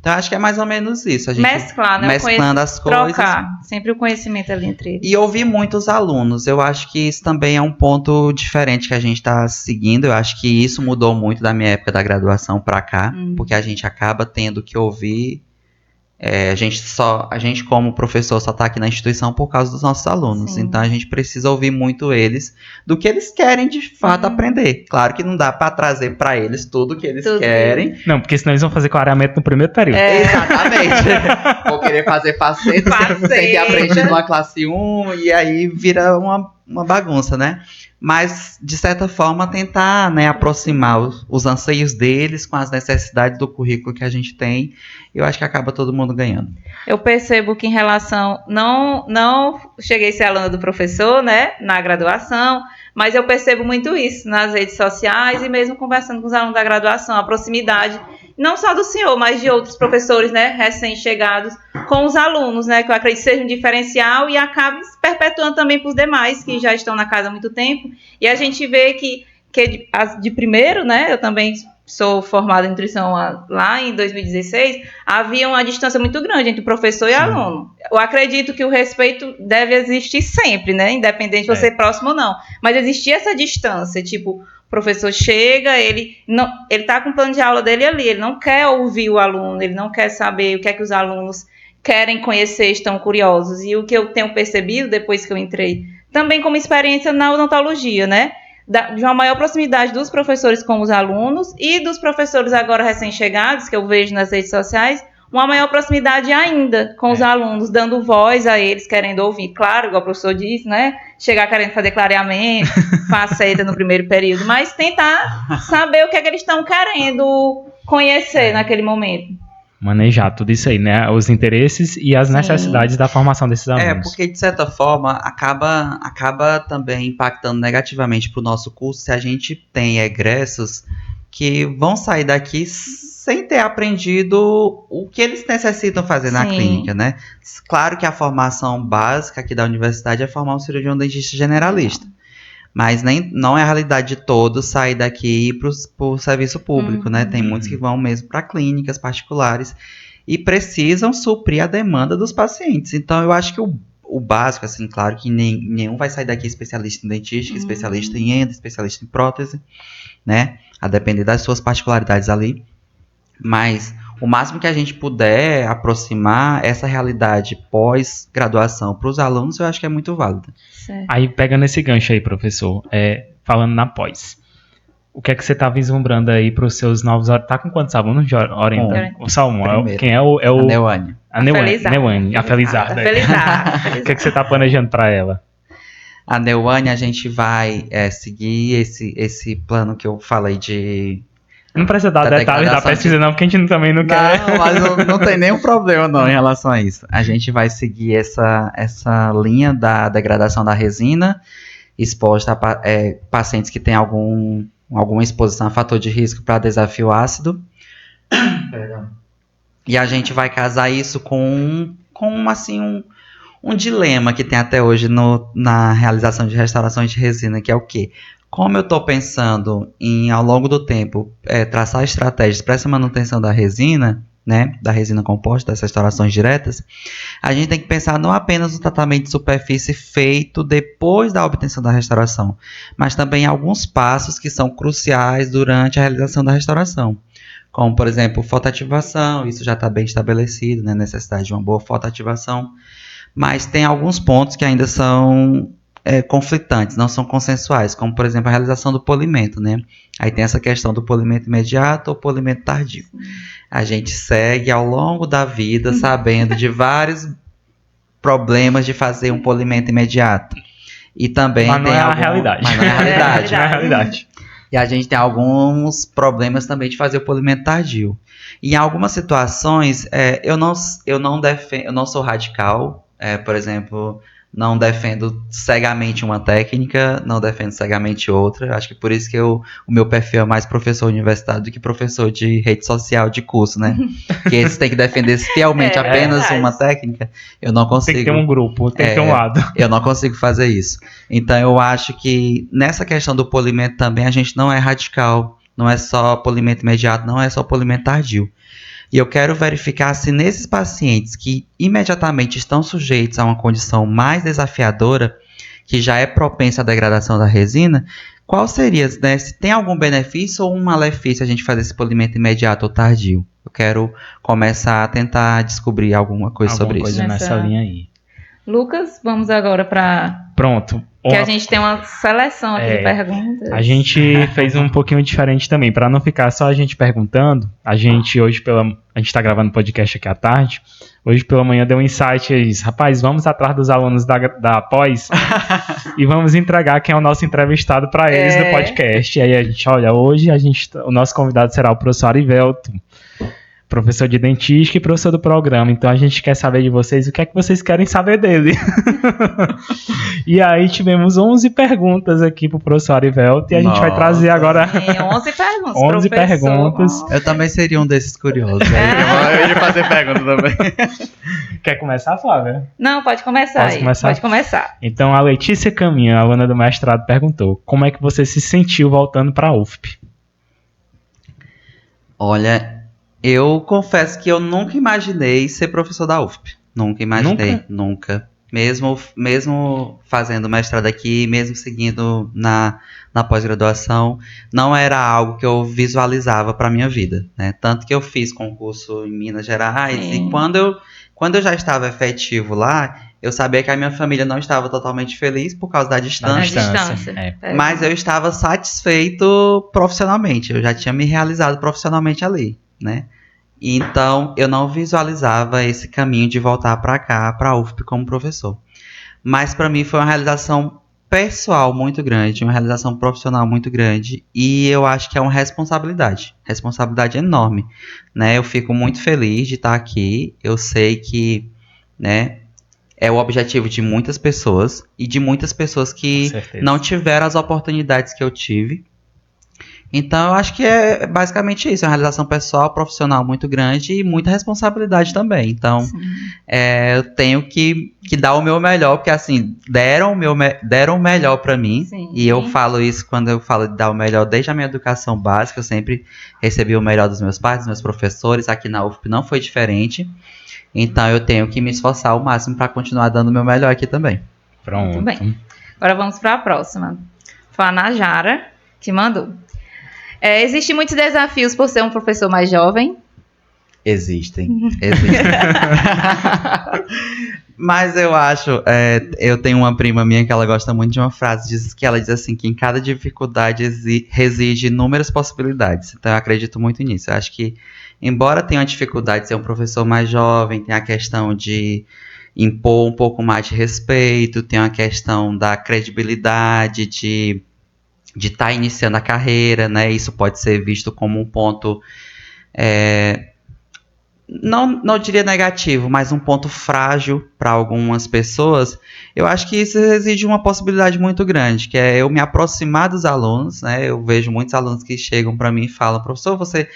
Então, acho que é mais ou menos isso. A gente mesclar, né? Mesclando as coisas. Trocar. Sempre o conhecimento ali entre eles. E ouvir muitos alunos. Eu acho que isso também é um ponto diferente que a gente está seguindo. Eu acho que isso mudou muito da minha época da graduação para cá. Porque a gente acaba tendo que ouvir. A gente como professor só está aqui na instituição por causa dos nossos alunos. Sim. Então a gente precisa ouvir muito eles do que eles querem de fato aprender. Claro que não dá para trazer para eles tudo que eles querem. Não, porque senão eles vão fazer clareamento no primeiro período. Exatamente. Vou querer fazer faceta sem ter aprendido uma classe 1 e aí vira uma bagunça, né? Mas, de certa forma, tentar, né, aproximar os anseios deles com as necessidades do currículo que a gente tem. Eu acho que acaba todo mundo ganhando. Eu percebo que em relação... Não cheguei a ser aluna do professor, né, na graduação, mas eu percebo muito isso nas redes sociais e mesmo conversando com os alunos da graduação, a proximidade, não só do senhor, mas de outros professores, né, recém-chegados, com os alunos, né, que eu acredito seja um diferencial e acaba se perpetuando também para os demais que já estão na casa há muito tempo. E a gente vê que de primeiro, né, eu também sou formada em nutrição lá em 2016, havia uma distância muito grande entre o professor e aluno. Eu acredito que o respeito deve existir sempre, né, independente de você ser próximo ou não. Mas existia essa distância, tipo, o professor chega, ele tá com o plano de aula dele ali, ele não quer ouvir o aluno, ele não quer saber o que é que os alunos querem conhecer, estão curiosos. E o que eu tenho percebido depois que eu entrei, também como experiência na odontologia, né? De uma maior proximidade dos professores com os alunos e dos professores agora recém-chegados, que eu vejo nas redes sociais, uma maior proximidade ainda com os alunos, dando voz a eles, querendo ouvir. Claro, igual o professor disse, né? Chegar querendo fazer clareamento, faceta no primeiro período, mas tentar saber o que é que eles estão querendo conhecer naquele momento. Manejar tudo isso aí, né? Os interesses e as necessidades da formação desses alunos. Porque de certa forma acaba também impactando negativamente para o nosso curso se a gente tem egressos que vão sair daqui sem ter aprendido o que eles necessitam fazer na clínica, né? Claro que a formação básica aqui da universidade é formar um cirurgião dentista generalista. Mas não é a realidade de todos sair daqui e ir para o serviço público, né? Tem muitos que vão mesmo para clínicas particulares e precisam suprir a demanda dos pacientes. Então, eu acho que o básico, assim, claro que nenhum vai sair daqui especialista em dentística, especialista em endo, especialista em prótese, né? A depender das suas particularidades ali. Mas o máximo que a gente puder aproximar essa realidade pós-graduação para os alunos, eu acho que é muito válido. Certo. Aí, pegando esse gancho aí, professor, falando na pós, o que é que você está vislumbrando aí para os seus novos... Tá com quantos alunos de orientando? Só um. Quem é o... A Neuane. A Neuane. A Felizarda. O que é que você está planejando para ela? A Neuane, a gente vai seguir esse plano que eu falei de Não precisa dar Da detalhes da degradação pesquisa, não, porque a gente também não quer. Não, mas não tem nenhum problema não em relação a isso. A gente vai seguir essa linha da degradação da resina exposta a pacientes que têm alguma exposição a fator de risco para desafio ácido. E a gente vai casar isso com assim, um dilema que tem até hoje na realização de restaurações de resina, que é o quê? Como eu estou pensando em, ao longo do tempo, traçar estratégias para essa manutenção da resina, né, da resina composta, das restaurações diretas, a gente tem que pensar não apenas no tratamento de superfície feito depois da obtenção da restauração, mas também em alguns passos que são cruciais durante a realização da restauração. Como, por exemplo, fotoativação, isso já está bem estabelecido, né, necessidade de uma boa fotoativação, mas tem alguns pontos que ainda são conflitantes, não são consensuais, como, por exemplo, a realização do polimento, né? Aí tem essa questão do polimento imediato ou polimento tardio. A gente segue ao longo da vida sabendo de vários problemas de fazer um polimento imediato. E também Mas não é a realidade. Mas não é a realidade. Não é a realidade. E a gente tem alguns problemas também de fazer o polimento tardio. E em algumas situações, eu não sou radical, por exemplo, não defendo cegamente uma técnica, não defendo cegamente outra. Acho que por isso que o meu perfil é mais professor universitário do que professor de rede social de curso, né? Que eles têm que defender fielmente apenas uma técnica. Eu não consigo. Tem que ter um grupo, tem que ter um lado. Eu não consigo fazer isso. Então eu acho que nessa questão do polimento também a gente não é radical. Não é só polimento imediato, não é só polimento tardio. E eu quero verificar se nesses pacientes que imediatamente estão sujeitos a uma condição mais desafiadora, que já é propensa à degradação da resina, qual seria, né, se tem algum benefício ou um malefício a gente fazer esse polimento imediato ou tardio? Eu quero começar a tentar descobrir alguma coisa sobre coisa isso. nessa linha aí. Lucas, vamos agora para... Pronto. Que a gente tem uma seleção aqui de perguntas. A gente fez um pouquinho diferente também, para não ficar só a gente perguntando. A gente tá gravando podcast aqui à tarde. Hoje pela manhã deu um insight aí, rapaz, vamos atrás dos alunos da pós e vamos entregar quem é o nosso entrevistado para eles no podcast. E aí a gente, olha, hoje o nosso convidado será o professor Arivelto, professor de dentística e professor do programa. Então a gente quer saber de vocês o que é que vocês querem saber dele. E aí tivemos 11 perguntas aqui pro professor Arivelto e a gente vai trazer agora... Sim, 11 perguntas, 11 perguntas. Eu também seria um desses curiosos. Eu ia fazer pergunta também. Quer começar, Flávia? Não, pode começar. Pode começar. Então a Letícia Caminho, a aluna do mestrado, perguntou: como é que você se sentiu voltando para a UFP? Olha, eu confesso que eu nunca imaginei ser professor da UFP. Nunca imaginei, nunca. Mesmo fazendo mestrado aqui, mesmo seguindo na pós-graduação, não era algo que eu visualizava para minha vida, né? Tanto que eu fiz concurso em Minas Gerais. Sim. E quando eu já estava efetivo lá, eu sabia que a minha família não estava totalmente feliz por causa da distância. Mas eu estava satisfeito profissionalmente. Eu já tinha me realizado profissionalmente ali, né? Então, eu não visualizava esse caminho de voltar para cá, para a UFP, como professor. Mas, para mim, foi uma realização pessoal muito grande, uma realização profissional muito grande, e eu acho que é uma responsabilidade enorme, né? Eu fico muito feliz de estar aqui, eu sei que, né, é o objetivo de muitas pessoas, e de muitas pessoas que não tiveram as oportunidades que eu tive. Então, eu acho que é basicamente isso. É uma realização pessoal, profissional muito grande e muita responsabilidade também. Então, eu tenho que dar o meu melhor, porque, assim, deram o melhor para mim. Sim. E eu falo isso quando eu falo de dar o melhor desde a minha educação básica. Eu sempre recebi o melhor dos meus pais, dos meus professores. Aqui na UFP não foi diferente. Então, eu tenho que me esforçar ao máximo para continuar dando o meu melhor aqui também. Pronto. Muito bem. Agora vamos para a próxima. Foi a Najara que mandou. Existem muitos desafios por ser um professor mais jovem? Existem. Mas eu acho, eu tenho uma prima minha que ela gosta muito de uma frase, que ela diz assim, que em cada dificuldade reside inúmeras possibilidades. Então eu acredito muito nisso. Eu acho que, embora tenha a dificuldade de ser um professor mais jovem, tem a questão de impor um pouco mais de respeito, tem a questão da credibilidade, de estar iniciando a carreira, né? Isso pode ser visto como um ponto, não diria negativo, mas um ponto frágil para algumas pessoas. Eu acho que isso exige uma possibilidade muito grande, que é eu me aproximar dos alunos, né? Eu vejo muitos alunos que chegam para mim e falam: professor, você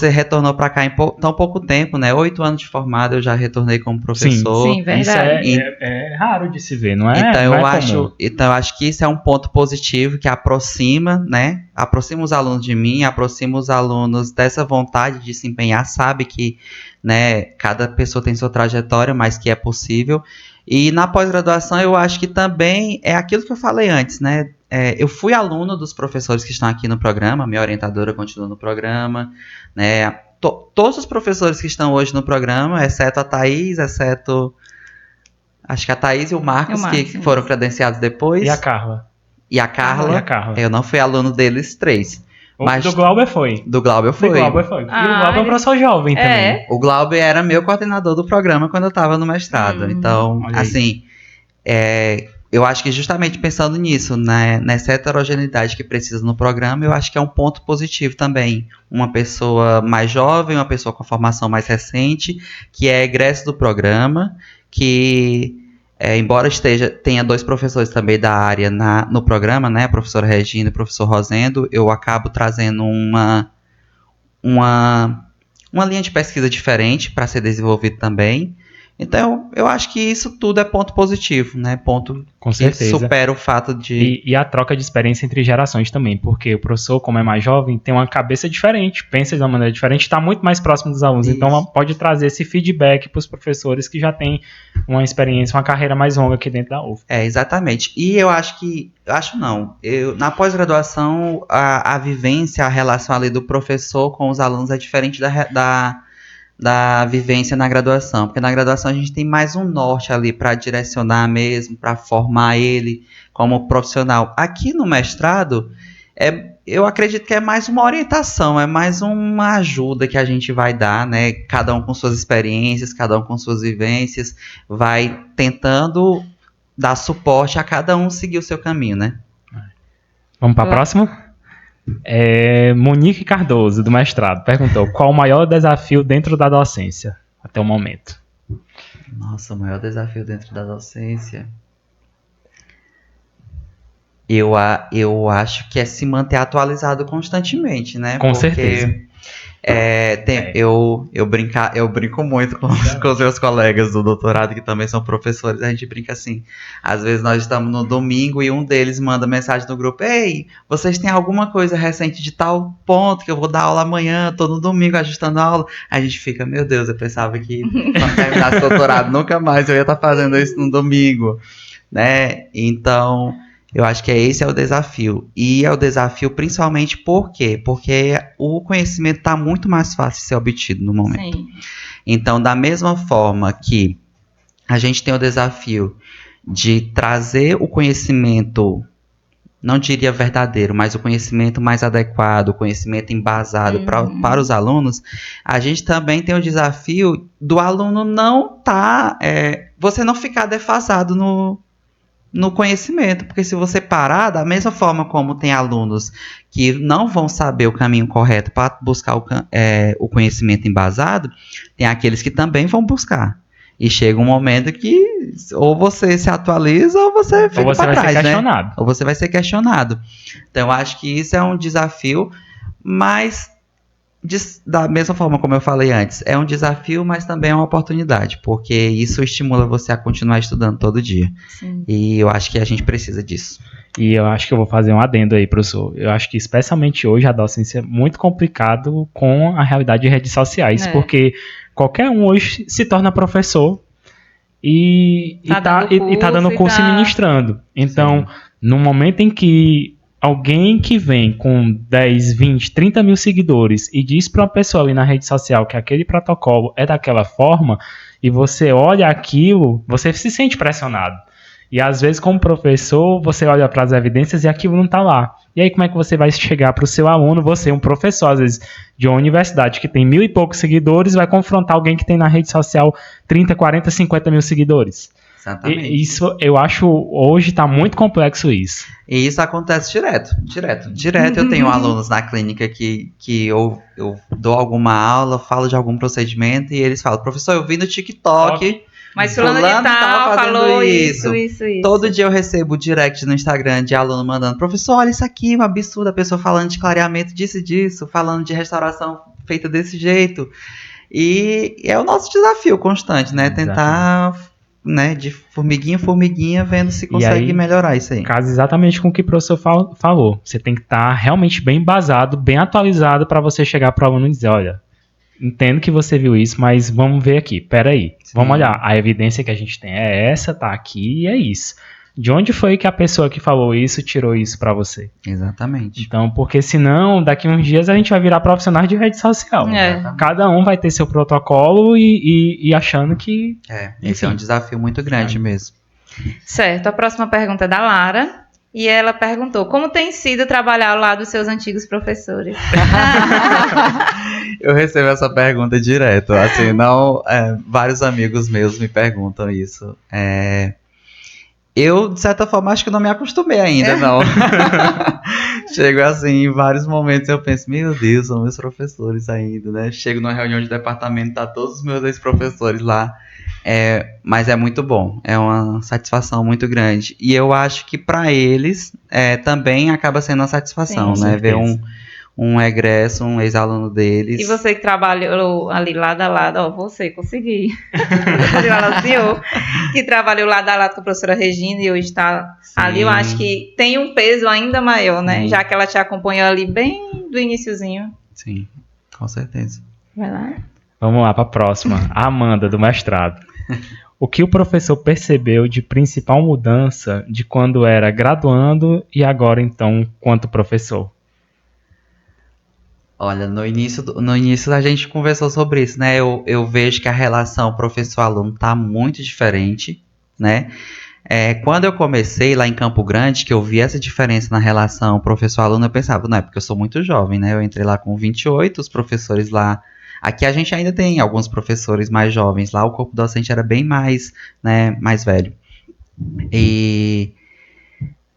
retornou para cá em tão pouco tempo, né? 8 anos de formado, eu já retornei como professor. Sim, verdade. Isso é raro de se ver, não é? Então, não eu é acho, comum. então eu acho que isso é um ponto positivo que aproxima, né? Aproxima os alunos de mim, aproxima os alunos dessa vontade de se empenhar, sabe que, né, cada pessoa tem sua trajetória, mas que é possível. E na pós-graduação eu acho que também é aquilo que eu falei antes, né? Eu fui aluno dos professores que estão aqui no programa, minha orientadora continua no programa, né? Todos os professores que estão hoje no programa, exceto a Thaís, acho que a Thaís e o Marcos, que foram credenciados depois. E a Carla? E a Carla. Eu não fui aluno deles 3. Mas do Glauber foi. Do Glauber foi. E o Glauber é um professor jovem também. O Glauber era meu coordenador do programa quando eu estava no mestrado. Então, assim, eu acho que justamente pensando nisso, né, nessa heterogeneidade que precisa no programa, eu acho que é um ponto positivo também. Uma pessoa mais jovem, uma pessoa com formação mais recente, que é egresso do programa, que... embora tenha 2 professores também da área no programa, né, a professora Regina e o professor Rosendo, eu acabo trazendo uma linha de pesquisa diferente para ser desenvolvido também. Então, eu acho que isso tudo é ponto positivo, né? Ponto Com certeza. Supera o fato de... E a troca de experiência entre gerações também, porque o professor, como é mais jovem, tem uma cabeça diferente, pensa de uma maneira diferente, está muito mais próximo dos alunos. Isso. Então, pode trazer esse feedback para os professores que já têm uma experiência, uma carreira mais longa aqui dentro da UF. Exatamente. E eu acho que... na pós-graduação, a vivência, a relação ali do professor com os alunos é diferente da vivência na graduação, porque na graduação a gente tem mais um norte ali para direcionar mesmo, para formar ele como profissional. Aqui no mestrado, eu acredito que é mais uma orientação, é mais uma ajuda que a gente vai dar, né? Cada um com suas experiências, cada um com suas vivências, vai tentando dar suporte a cada um seguir o seu caminho, né? Vamos para a próxima? Monique Cardoso, do mestrado, perguntou: qual o maior desafio dentro da docência até o momento? Nossa, o maior desafio dentro da docência, eu acho que é se manter atualizado constantemente, né? Com certeza. Eu brinco muito com os meus colegas do doutorado, que também são professores. A gente brinca assim, às vezes nós estamos no domingo e um deles manda mensagem no grupo: ei, vocês têm alguma coisa recente de tal ponto que eu vou dar aula amanhã, tô no domingo ajustando a aula. A gente fica: meu Deus, eu pensava que quando terminasse o doutorado nunca mais eu ia estar fazendo isso no domingo, né? Então, eu acho que esse é o desafio. E é o desafio principalmente por quê? Porque o conhecimento está muito mais fácil de ser obtido no momento. Sim. Então, da mesma forma que a gente tem o desafio de trazer o conhecimento, não diria verdadeiro, mas o conhecimento mais adequado, o conhecimento embasado para os alunos, a gente também tem o desafio do aluno você não ficar defasado no conhecimento, porque se você parar, da mesma forma como tem alunos que não vão saber o caminho correto para buscar o conhecimento embasado, tem aqueles que também vão buscar. E chega um momento que ou você se atualiza ou você fica para trás, né? Ou você vai ser questionado. Então, eu acho que isso é um desafio, mas da mesma forma como eu falei antes, é um desafio, mas também é uma oportunidade, porque isso estimula você a continuar estudando todo dia. Sim. E eu acho que a gente precisa disso. E eu acho que eu vou fazer um adendo aí, professor. Eu acho que especialmente hoje a docência é muito complicado com a realidade de redes sociais, porque qualquer um hoje se torna professor e tá dando curso e ministrando. Então, no momento em que alguém que vem com 10, 20, 30 mil seguidores e diz para uma pessoa ali na rede social que aquele protocolo é daquela forma, e você olha aquilo, você se sente pressionado. E às vezes, como professor, você olha para as evidências e aquilo não está lá. E aí, como é que você vai chegar para o seu aluno, você, um professor, às vezes, de uma universidade que tem 1.000 e poucos seguidores, vai confrontar alguém que tem na rede social 30, 40, 50 mil seguidores? Exatamente. E isso, eu acho, hoje tá muito complexo isso. E isso acontece direto. Eu tenho alunos na clínica que eu dou alguma aula, falo de algum procedimento e eles falam, professor, eu vi no TikTok, mas fulano de tal falou isso. Todo dia eu recebo direct no Instagram de aluno mandando, professor, olha isso aqui, um absurdo, a pessoa falando de clareamento disso e disso, falando de restauração feita desse jeito. E é o nosso desafio constante, né? Tentar, né, de formiguinha em formiguinha, vendo se consegue melhorar isso aí. Casa exatamente com o que o professor falou. Você tem que estar realmente bem embasado, bem atualizado para você chegar para o aluno e dizer, olha, entendo que você viu isso, mas vamos ver aqui, peraí. Vamos olhar, a evidência que a gente tem é essa, tá aqui e é isso. De onde foi que a pessoa que falou isso tirou isso pra você? Exatamente. Então, porque senão, daqui uns dias a gente vai virar profissionais de rede social. Cada um vai ter seu protocolo e achando que... Esse é um desafio muito grande mesmo. Certo, a próxima pergunta é da Lara. E ela perguntou, como tem sido trabalhar ao lado dos seus antigos professores? Eu recebo essa pergunta direto. Assim, vários amigos meus me perguntam isso. Eu, de certa forma, acho que não me acostumei ainda, não. Chego assim, em vários momentos eu penso, meu Deus, são meus professores ainda, né? Chego numa reunião de departamento, tá todos os meus ex-professores lá. Mas é muito bom, é uma satisfação muito grande. E eu acho que para eles também acaba sendo uma satisfação, né? Ver um egresso, um ex-aluno deles. E você que trabalhou ali lado a lado, você consegui. O senhor que trabalhou lado a lado com a professora Regina e hoje está ali, eu acho que tem um peso ainda maior, né? Já que ela te acompanhou ali bem do iniciozinho. Sim, com certeza. Vai lá. Vamos lá para a próxima. A Amanda, do mestrado. O que o professor percebeu de principal mudança de quando era graduando e agora, então, quanto professor? Olha, no início a gente conversou sobre isso, né? Eu vejo que a relação professor-aluno tá muito diferente, né? Quando eu comecei lá em Campo Grande, que eu vi essa diferença na relação professor-aluno, eu pensava, não é porque eu sou muito jovem, né? Eu entrei lá com 28, os professores lá... Aqui a gente ainda tem alguns professores mais jovens, lá o corpo docente era bem mais, né, mais velho. E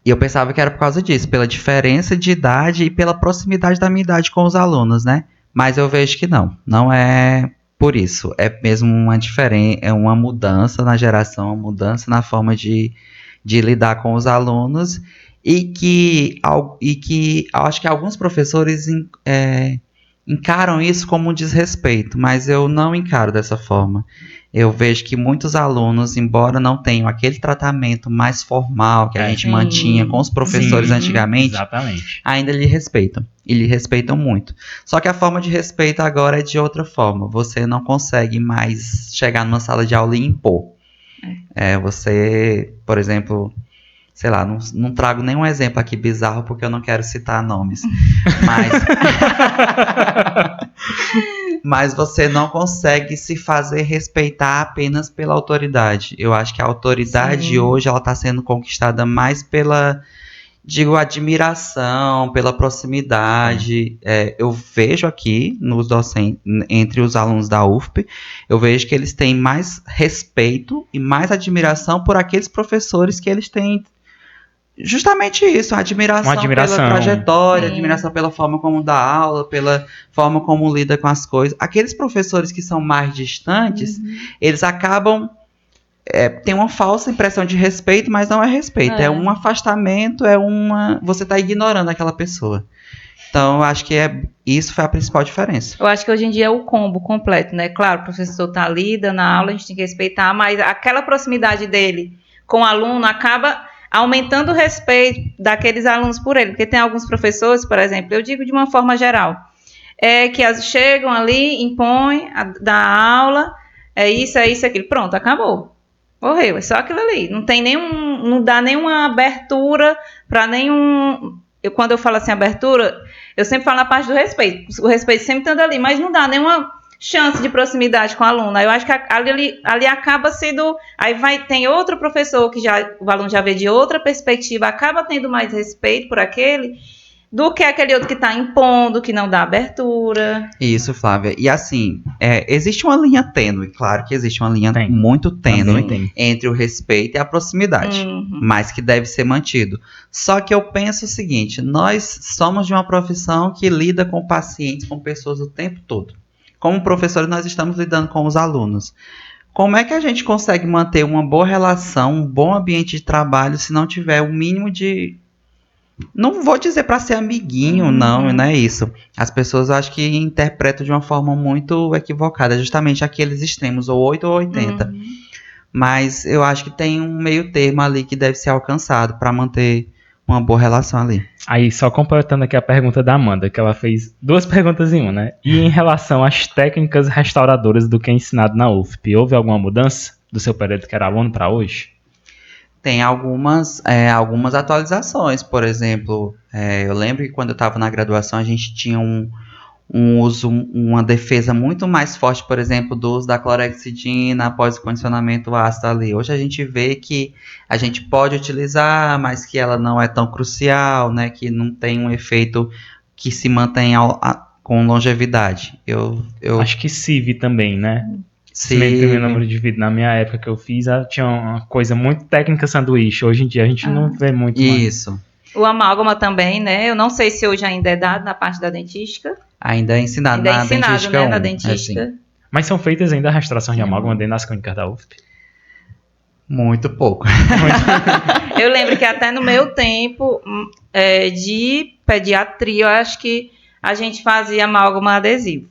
eu pensava que era por causa disso, pela diferença de idade e pela proximidade da minha idade com os alunos, né? Mas eu vejo que não é por isso. É mesmo uma mudança na geração, uma mudança na forma de lidar com os alunos e que acho que alguns professores encaram isso como um desrespeito, mas eu não encaro dessa forma. Eu vejo que muitos alunos, embora não tenham aquele tratamento mais formal que a gente mantinha com os professores antigamente, exatamente, ainda lhe respeitam. E lhe respeitam muito. Só que a forma de respeito agora é de outra forma. Você não consegue mais chegar numa sala de aula e impor. Você, por exemplo... Sei lá, não trago nenhum exemplo aqui bizarro porque eu não quero citar nomes. Mas você não consegue se fazer respeitar apenas pela autoridade. Eu acho que a autoridade hoje ela está sendo conquistada mais pela, admiração, pela proximidade. Eu vejo aqui nos docentes, entre os alunos da UFP, eu vejo que eles têm mais respeito e mais admiração por aqueles professores que eles têm. Justamente isso, admiração pela trajetória, admiração pela forma como dá aula, pela forma como lida com as coisas. Aqueles professores que são mais distantes, eles acabam... tem uma falsa impressão de respeito, mas não é respeito. É um afastamento, você está ignorando aquela pessoa. Então, eu acho que isso foi a principal diferença. Eu acho que hoje em dia é o combo completo, né? Claro, o professor está ali, dando a aula, a gente tem que respeitar, mas aquela proximidade dele com o aluno acaba... aumentando o respeito daqueles alunos por ele, porque tem alguns professores, por exemplo, eu digo de uma forma geral, que chegam ali, impõem, dá aula, isso, aquilo, pronto, acabou, morreu, é só aquilo ali, não dá nenhuma abertura para nenhum... Quando eu falo assim, abertura, eu sempre falo na parte do respeito, o respeito sempre estando ali, mas não dá nenhuma chance de proximidade com o aluno. Eu acho que ali acaba sendo... Aí tem outro professor que o aluno já vê de outra perspectiva, acaba tendo mais respeito por aquele, do que aquele outro que está impondo, que não dá abertura. Isso, Flávia. E assim, existe uma linha tênue, claro que existe uma linha muito tênue entre o respeito e a proximidade, mas que deve ser mantido. Só que eu penso o seguinte, nós somos de uma profissão que lida com pacientes, com pessoas o tempo todo. Como professores, nós estamos lidando com os alunos. Como é que a gente consegue manter uma boa relação, um bom ambiente de trabalho, se não tiver o mínimo de... Não vou dizer para ser amiguinho, não é isso. As pessoas acho que interpretam de uma forma muito equivocada, justamente aqueles extremos, ou 8 ou 80. Mas eu acho que tem um meio termo ali que deve ser alcançado para manter uma boa relação ali. Aí, só completando aqui a pergunta da Amanda, que ela fez 2 perguntas em uma, né? E em relação às técnicas restauradoras do que é ensinado na UFP, houve alguma mudança do seu período que era aluno para hoje? Tem algumas atualizações, por exemplo, eu lembro que quando eu estava na graduação a gente tinha uma defesa muito mais forte, por exemplo, do uso da clorexidina após o condicionamento ácido ali. Hoje a gente vê que a gente pode utilizar, mas que ela não é tão crucial, né, que não tem um efeito que se mantém com longevidade. Eu acho que CIV também, né? Sim. Meu número de vida. Na minha época que eu fiz, tinha uma coisa muito técnica sanduíche. Hoje em dia a gente não vê muito isso. Mais. O amálgama também, né? Eu não sei se hoje ainda é dado na parte da dentística. Ainda é ensinado na dentística, né? Na dentística. Mas são feitas ainda restaurações de amálgama dentro das clínicas da UFP? Muito pouco. Eu lembro que até no meu tempo de pediatria, eu acho que a gente fazia amálgama adesivo.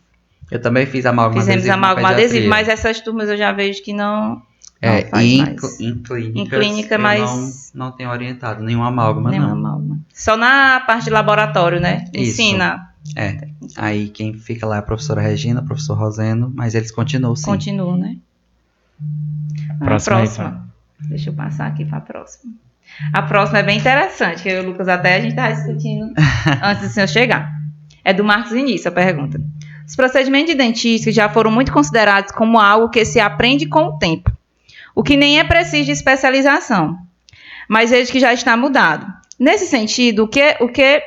Eu também fiz amálgama adesivo. Fizemos amálgama adesivo, mas essas turmas eu já vejo que não faz mais. Em clínica, mas não tenho orientado nenhum amálgama, não. Amálgama. Só na parte de laboratório, né? Ensina. Aí quem fica lá é a professora Regina, o professor Roseno, mas eles continuam, sim. Continuam, né? Próxima. Deixa eu passar aqui para a próxima. A próxima é bem interessante, que eu e o Lucas até a gente estava discutindo antes do senhor chegar. É do Marcos Início, a pergunta. Os procedimentos de dentística já foram muito considerados como algo que se aprende com o tempo, o que nem é preciso de especialização, mas vejo que já está mudado. Nesse sentido, o que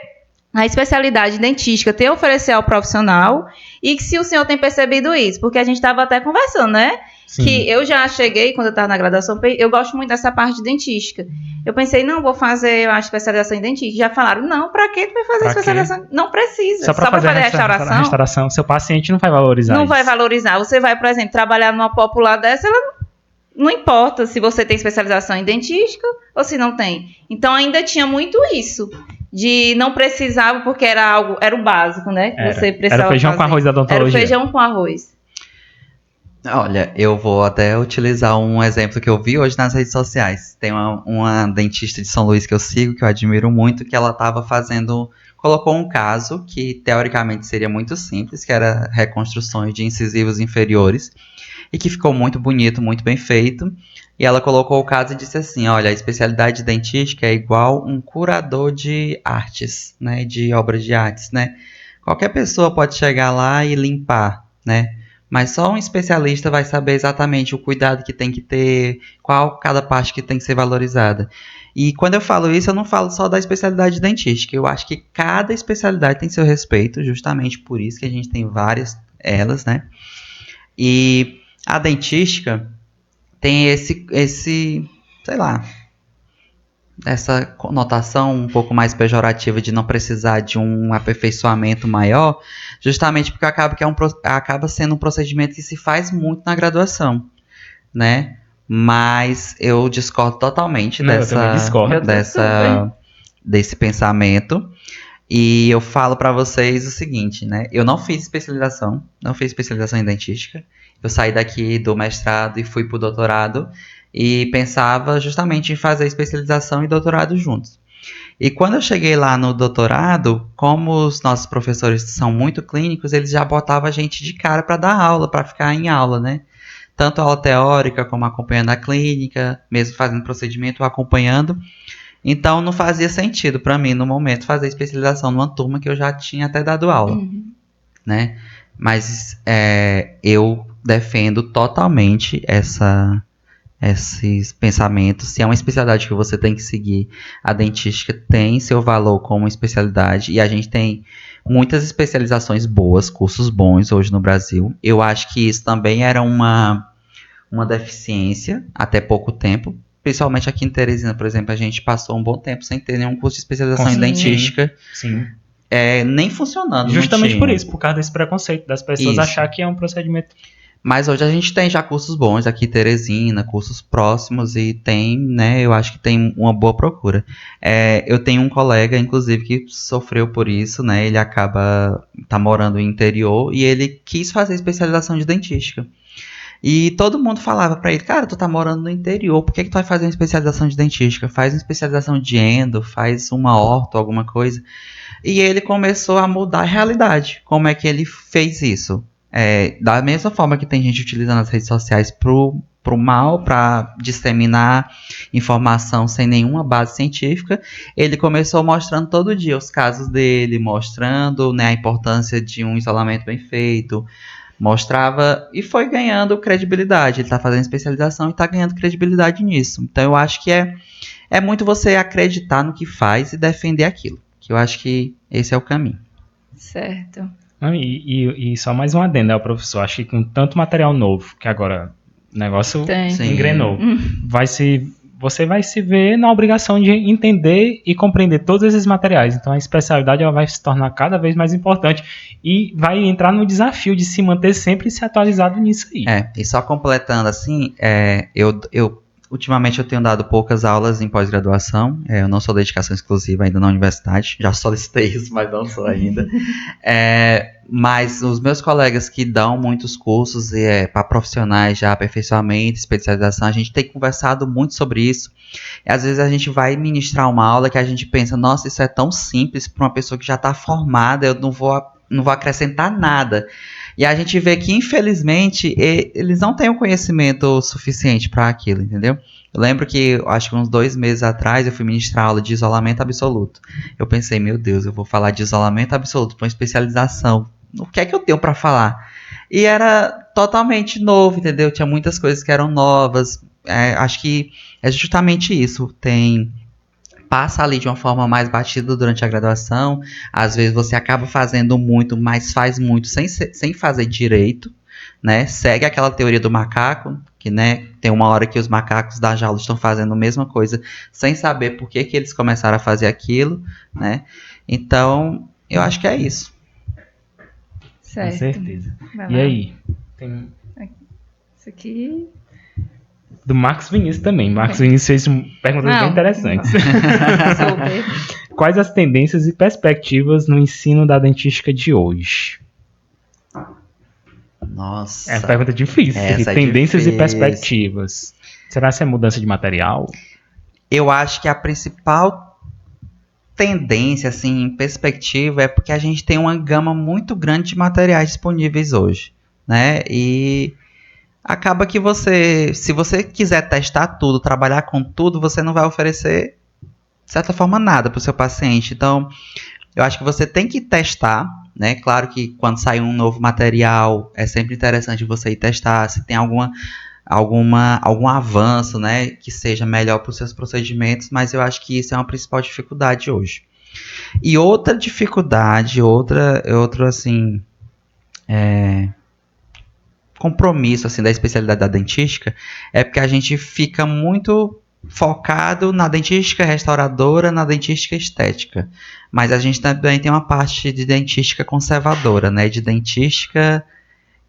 a especialidade dentística tem a oferecer ao profissional e que se o senhor tem percebido isso, porque a gente estava até conversando, né? Sim. Que eu já cheguei, quando eu estava na graduação, eu gosto muito dessa parte de dentística. Eu pensei, não, vou fazer a especialização em dentística. Já falaram, não, pra que tu vai fazer a especialização? Quê? Não precisa. Só pra fazer a restauração, seu paciente não vai valorizar Não isso. vai valorizar. Você vai, por exemplo, trabalhar numa popular dessa, ela não importa se você tem especialização em dentística ou se não tem. Então, ainda tinha muito isso. De não precisava, porque era o básico, né? Que você precisava era feijão fazer. Com arroz da odontologia. Era o feijão com arroz. Olha, eu vou até utilizar um exemplo que eu vi hoje nas redes sociais. Tem uma dentista de São Luís que eu sigo, que eu admiro muito, que ela estava colocou um caso que teoricamente seria muito simples, que era reconstruções de incisivos inferiores, e que ficou muito bonito, muito bem feito. E ela colocou o caso e disse assim, olha, a especialidade dentística é igual um curador de artes, né, de obras de artes, né. Qualquer pessoa pode chegar lá e limpar, né. Mas só um especialista vai saber exatamente o cuidado que tem que ter, qual cada parte que tem que ser valorizada. E quando eu falo isso, eu não falo só da especialidade dentística. Eu acho que cada especialidade tem seu respeito, justamente por isso que a gente tem várias elas, né? E a dentística tem essa conotação um pouco mais pejorativa de não precisar de um aperfeiçoamento maior, justamente porque acaba sendo um procedimento que se faz muito na graduação, né? Mas eu discordo totalmente desse pensamento. E eu falo para vocês o seguinte, né? Eu não fiz especialização em dentística. Eu saí daqui do mestrado e fui pro doutorado e pensava justamente em fazer especialização e doutorado juntos. E quando eu cheguei lá no doutorado, como os nossos professores são muito clínicos, eles já botavam a gente de cara para dar aula, para ficar em aula, né? Tanto aula teórica como acompanhando a clínica, mesmo fazendo procedimento ou acompanhando. Então não fazia sentido para mim, no momento, fazer especialização numa turma que eu já tinha até dado aula, né? Mas eu defendo totalmente esses pensamentos. Se é uma especialidade que você tem que seguir, a dentística tem seu valor como especialidade, e a gente tem muitas especializações boas, cursos bons hoje no Brasil. Eu acho que isso também era uma deficiência até pouco tempo, principalmente aqui em Teresina, por exemplo, a gente passou um bom tempo sem ter nenhum curso de especialização em dentística. Sim. Nem funcionando. Justamente por isso, por causa desse preconceito das pessoas achar que é um procedimento. Mas hoje a gente tem já cursos bons aqui em Teresina, cursos próximos, e tem, né, eu acho que tem uma boa procura. Eu tenho um colega, inclusive, que sofreu por isso, né, ele tá morando no interior, e ele quis fazer especialização de dentística. E todo mundo falava pra ele, cara, tu tá morando no interior, por que tu vai fazer uma especialização de dentística? Faz uma especialização de endo, faz uma orto, alguma coisa. E ele começou a mudar a realidade. Como é que ele fez isso? Da mesma forma que tem gente utilizando as redes sociais pro mal, para disseminar informação sem nenhuma base científica, ele começou mostrando todo dia os casos dele, mostrando, né, a importância de um isolamento bem feito, mostrava e foi ganhando credibilidade. Ele está fazendo especialização e está ganhando credibilidade nisso. Então eu acho que é muito você acreditar no que faz e defender aquilo. Que eu acho que esse é o caminho. Certo. E só mais um adendo, né, professor? Acho que com tanto material novo, que agora o negócio engrenou, você vai se ver na obrigação de entender e compreender todos esses materiais. Então a especialidade ela vai se tornar cada vez mais importante e vai entrar no desafio de se manter sempre se atualizado nisso aí. E só completando assim, ultimamente eu tenho dado poucas aulas em pós-graduação. Eu não sou dedicação exclusiva ainda na universidade. Já solicitei isso, mas não sou ainda. Mas os meus colegas que dão muitos cursos para profissionais já, aperfeiçoamento, especialização, a gente tem conversado muito sobre isso. E às vezes a gente vai ministrar uma aula que a gente pensa, nossa, isso é tão simples para uma pessoa que já está formada, eu não vou acrescentar nada. E a gente vê que, infelizmente, eles não têm o conhecimento suficiente para aquilo, entendeu? Eu lembro que, acho que uns 2 meses atrás, eu fui ministrar aula de isolamento absoluto. Eu pensei, meu Deus, eu vou falar de isolamento absoluto para uma especialização. O que é que eu tenho para falar? E era totalmente novo, entendeu? Tinha muitas coisas que eram novas. Acho que é justamente isso. Passa ali de uma forma mais batida durante a graduação. Às vezes você acaba fazendo muito, mas faz muito sem fazer direito, né? Segue aquela teoria do macaco, que, né, tem uma hora que os macacos da jaula estão fazendo a mesma coisa, sem saber por que eles começaram a fazer aquilo, né? Então, eu acho que é isso. Certo. Com certeza. E aí? Tem... Isso aqui... Do Marcos Vinícius também. Marcos Vinícius fez perguntas bem interessantes. Quais as tendências e perspectivas no ensino da dentística de hoje? Nossa. É uma pergunta difícil. Tendências e perspectivas. Será que é mudança de material? Eu acho que a principal tendência, assim, perspectiva, é porque a gente tem uma gama muito grande de materiais disponíveis hoje, né? E acaba que se você quiser testar tudo, trabalhar com tudo, você não vai oferecer, de certa forma, nada para o seu paciente. Então, eu acho que você tem que testar, né? Claro que quando sai um novo material, é sempre interessante você ir testar se tem algum avanço, né, que seja melhor para os seus procedimentos, mas eu acho que isso é uma principal dificuldade hoje. E outra dificuldade, outro assim, compromisso assim da especialidade da dentística é porque a gente fica muito focado na dentística restauradora, na dentística estética, mas a gente também tem uma parte de dentística conservadora, né, de dentística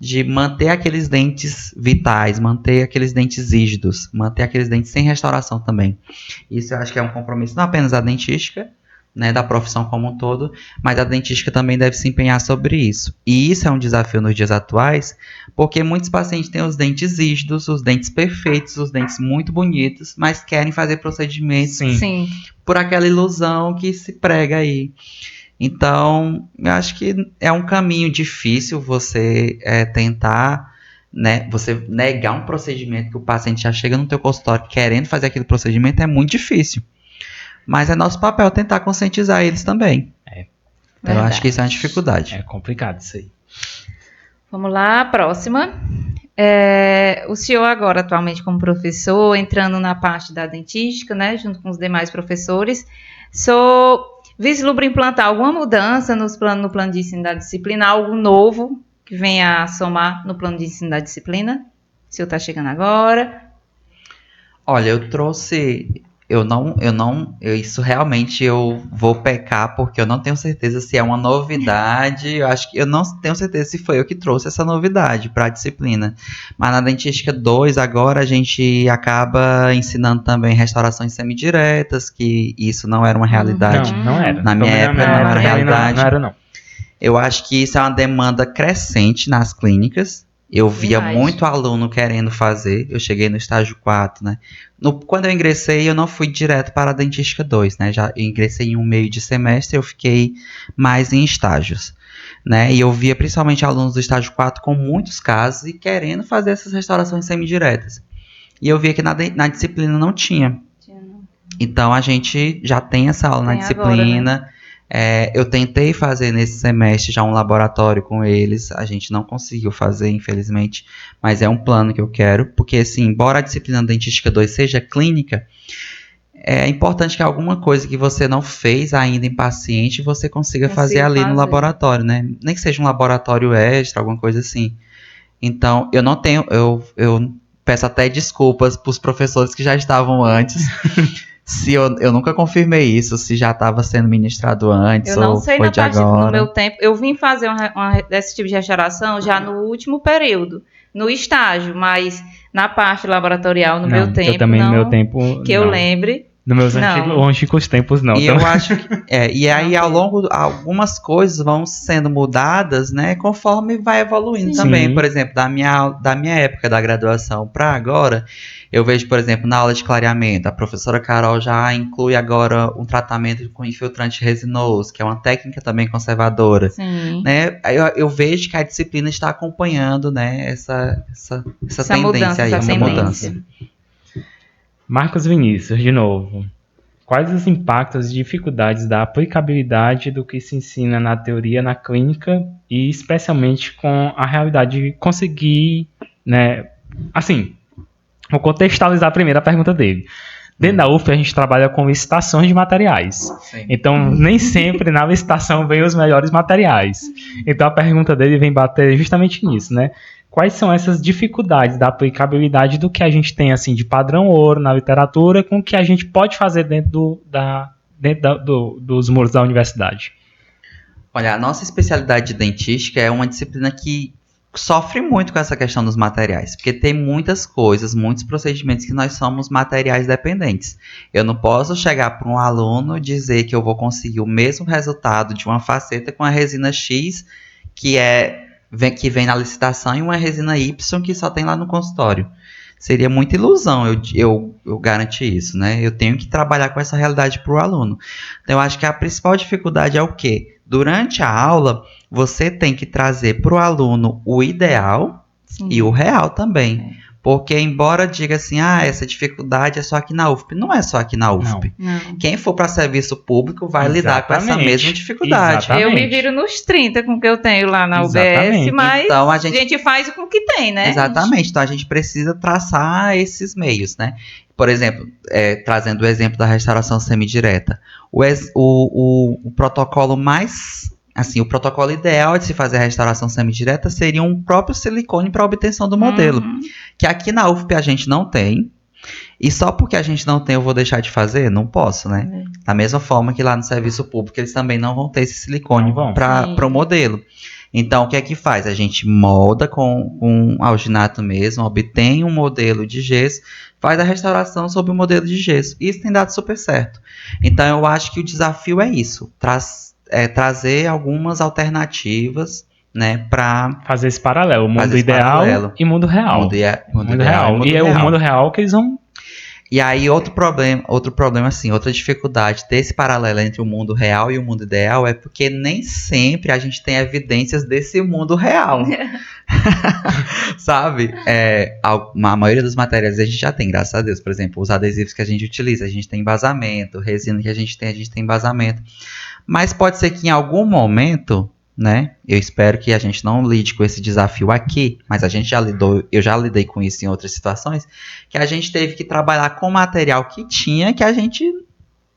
de manter aqueles dentes vitais, manter aqueles dentes rígidos, manter aqueles dentes sem restauração também. Isso eu acho que é um compromisso não apenas da dentística, né, da profissão como um todo, mas a dentística também deve se empenhar sobre isso. E isso é um desafio nos dias atuais, porque muitos pacientes têm os dentes rígidos, os dentes perfeitos, os dentes muito bonitos, mas querem fazer procedimentos por aquela ilusão que se prega aí. Então, eu acho que é um caminho difícil você tentar, né, você negar um procedimento que o paciente já chega no teu consultório querendo fazer aquele procedimento, é muito difícil. Mas é nosso papel tentar conscientizar eles também. Então, eu acho que isso é uma dificuldade. É complicado isso aí. Vamos lá, próxima. O senhor agora, atualmente como professor, entrando na parte da dentística, né, junto com os demais professores, vislumbra implantar alguma mudança no plano de ensino da disciplina, algo novo que venha a somar no plano de ensino da disciplina? O senhor está chegando agora. Olha, eu trouxe... Isso realmente eu vou pecar, porque eu não tenho certeza se é uma novidade. Eu acho que eu não tenho certeza se foi eu que trouxe essa novidade para a disciplina. Mas na Dentística 2, agora a gente acaba ensinando também restaurações semidiretas, que isso não era uma realidade. Não era. Na minha época não era realidade. Não era, não. Eu acho que isso é uma demanda crescente nas clínicas. Eu via Verdade. muito aluno querendo fazer. Eu cheguei no estágio 4, né? Quando eu ingressei, eu não fui direto para a Dentística 2, né? Já ingressei em um meio de semestre, eu fiquei mais em estágios, né? E eu via principalmente alunos do estágio 4 com muitos casos e querendo fazer essas restaurações semidiretas. E eu via que na disciplina não tinha. Então a gente já tem essa aula na disciplina. Agora, né? Eu tentei fazer nesse semestre já um laboratório com eles, a gente não conseguiu fazer, infelizmente, mas é um plano que eu quero, porque assim, embora a disciplina Dentística 2 seja clínica, é importante que alguma coisa que você não fez ainda em paciente, você consiga fazer ali no laboratório, né? Nem que seja um laboratório extra, alguma coisa assim. Então, eu não tenho, eu peço até desculpas para os professores que já estavam antes, se eu nunca confirmei isso, se já estava sendo ministrado antes Eu não ou sei foi na de parte agora. no meu tempo. Eu vim fazer desse tipo de restauração já no último período, no estágio, mas na parte laboratorial, no meu tempo, eu também, não, no meu tempo, que eu lembre. Nos meus Não. longínquos tempos, não. E eu acho que. E aí, Não, ao longo, algumas coisas vão sendo mudadas, né? Conforme vai evoluindo Sim. também. Sim. Por exemplo, da minha época da graduação para agora, eu vejo, por exemplo, na aula de clareamento, a professora Carol já inclui agora um tratamento com infiltrante resinoso, que é uma técnica também conservadora. Sim. Né? Eu vejo que a disciplina está acompanhando, né, essa tendência mudança, aí, essa essa mudança. Marcos Vinícius, de novo. Quais os impactos e dificuldades da aplicabilidade do que se ensina na teoria na clínica e especialmente com a realidade de conseguir, né, assim, vou contextualizar primeiro a pergunta dele. Dentro da UF a gente trabalha com licitações de materiais. Sim. Então, nem sempre na licitação vem os melhores materiais. Então, a pergunta dele vem bater justamente nisso, né? Quais são essas dificuldades da aplicabilidade do que a gente tem assim de padrão ouro na literatura com o que a gente pode fazer dentro dos muros da universidade? Olha, a nossa especialidade de dentística é uma disciplina que sofre muito com essa questão dos materiais, porque tem muitas coisas, muitos procedimentos que nós somos materiais dependentes. Eu não posso chegar para um aluno e dizer que eu vou conseguir o mesmo resultado de uma faceta com a resina X, que vem na licitação, e uma resina Y que só tem lá no consultório. Seria muita ilusão eu garantir isso, né? Eu tenho que trabalhar com essa realidade para o aluno. Então, eu acho que a principal dificuldade é o quê? Durante a aula, você tem que trazer para o aluno o ideal. Sim. E o real também. Porque, embora diga assim, essa dificuldade é só aqui na UFP. Não é só aqui na UFP. Não. Quem for para serviço público vai lidar com essa mesma dificuldade. Exatamente. Eu me viro nos 30 com o que eu tenho lá na Exatamente. UBS, mas então, a gente faz com o que tem, né? Exatamente. Então, a gente precisa traçar esses meios, né? Por exemplo, trazendo o exemplo da restauração semidireta. O protocolo mais... Assim, o protocolo ideal de se fazer a restauração semidireta seria um próprio silicone para obtenção do modelo. Que aqui na UFP a gente não tem. E só porque a gente não tem eu vou deixar de fazer? Não posso, né? Da mesma forma que lá no serviço público eles também não vão ter esse silicone para o modelo. Então, o que é que faz? A gente molda com alginato mesmo, obtém um modelo de gesso, faz a restauração sob o modelo de gesso. Isso tem dado super certo. Então, eu acho que o desafio é isso. Trazer algumas alternativas, né, para fazer esse paralelo, o mundo ideal e mundo real. Mundo real. E é o mundo real que eles vão... E aí, outro problema, assim, outra dificuldade desse paralelo entre o mundo real e o mundo ideal é porque nem sempre a gente tem evidências desse mundo real. Sabe? A maioria dos materiais a gente já tem, graças a Deus. Por exemplo, os adesivos que a gente utiliza, a gente tem embasamento. Resina que a gente tem embasamento. Mas pode ser que em algum momento né? Eu espero que a gente não lide com esse desafio aqui, mas eu já lidei com isso em outras situações, que a gente teve que trabalhar com material que tinha, que a gente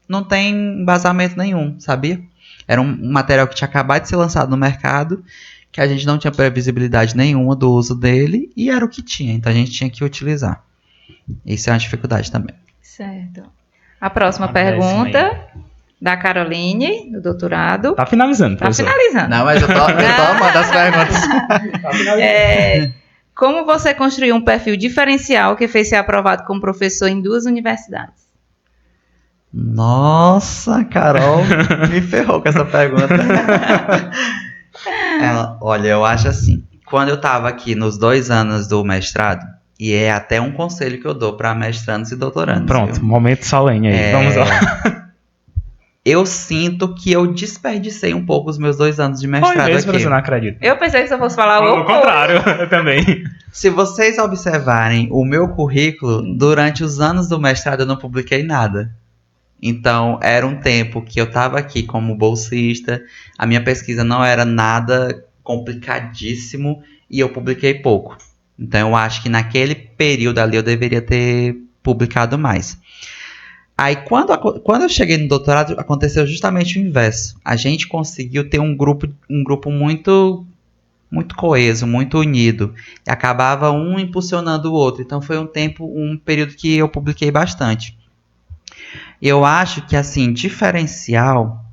não tem embasamento nenhum, sabia? Era um material que tinha acabado de ser lançado no mercado, que a gente não tinha previsibilidade nenhuma do uso dele, e era o que tinha, então a gente tinha que utilizar. Isso é uma dificuldade também. Certo. A próxima pergunta da Caroline, do doutorado. Tá finalizando, Tá professor. finalizando. Não, mas eu tô amando as perguntas. Tá finalizando. Como você construiu um perfil diferencial que fez ser aprovado como professor em 2 universidades? Nossa, Carol me ferrou com essa pergunta. Olha, eu acho assim, quando eu tava aqui nos 2 anos do mestrado, e é até um conselho que eu dou para mestrandos e doutorandos. Pronto, viu? momento solene aí, vamos lá. Eu sinto que eu desperdicei um pouco os meus 2 anos de mestrado Foi mesmo, aqui. professor, não acredito. Eu pensei que você fosse falar Ao contrário, eu também. Se vocês observarem o meu currículo, durante os anos do mestrado eu não publiquei nada. Então, era um tempo que eu estava aqui como bolsista, a minha pesquisa não era nada complicadíssimo e eu publiquei pouco. Então, eu acho que naquele período ali eu deveria ter publicado mais. Aí, quando eu cheguei no doutorado, aconteceu justamente o inverso. A gente conseguiu ter um grupo muito, muito coeso, muito unido. E acabava um impulsionando o outro. Então, foi um período que eu publiquei bastante. Eu acho que, assim, diferencial,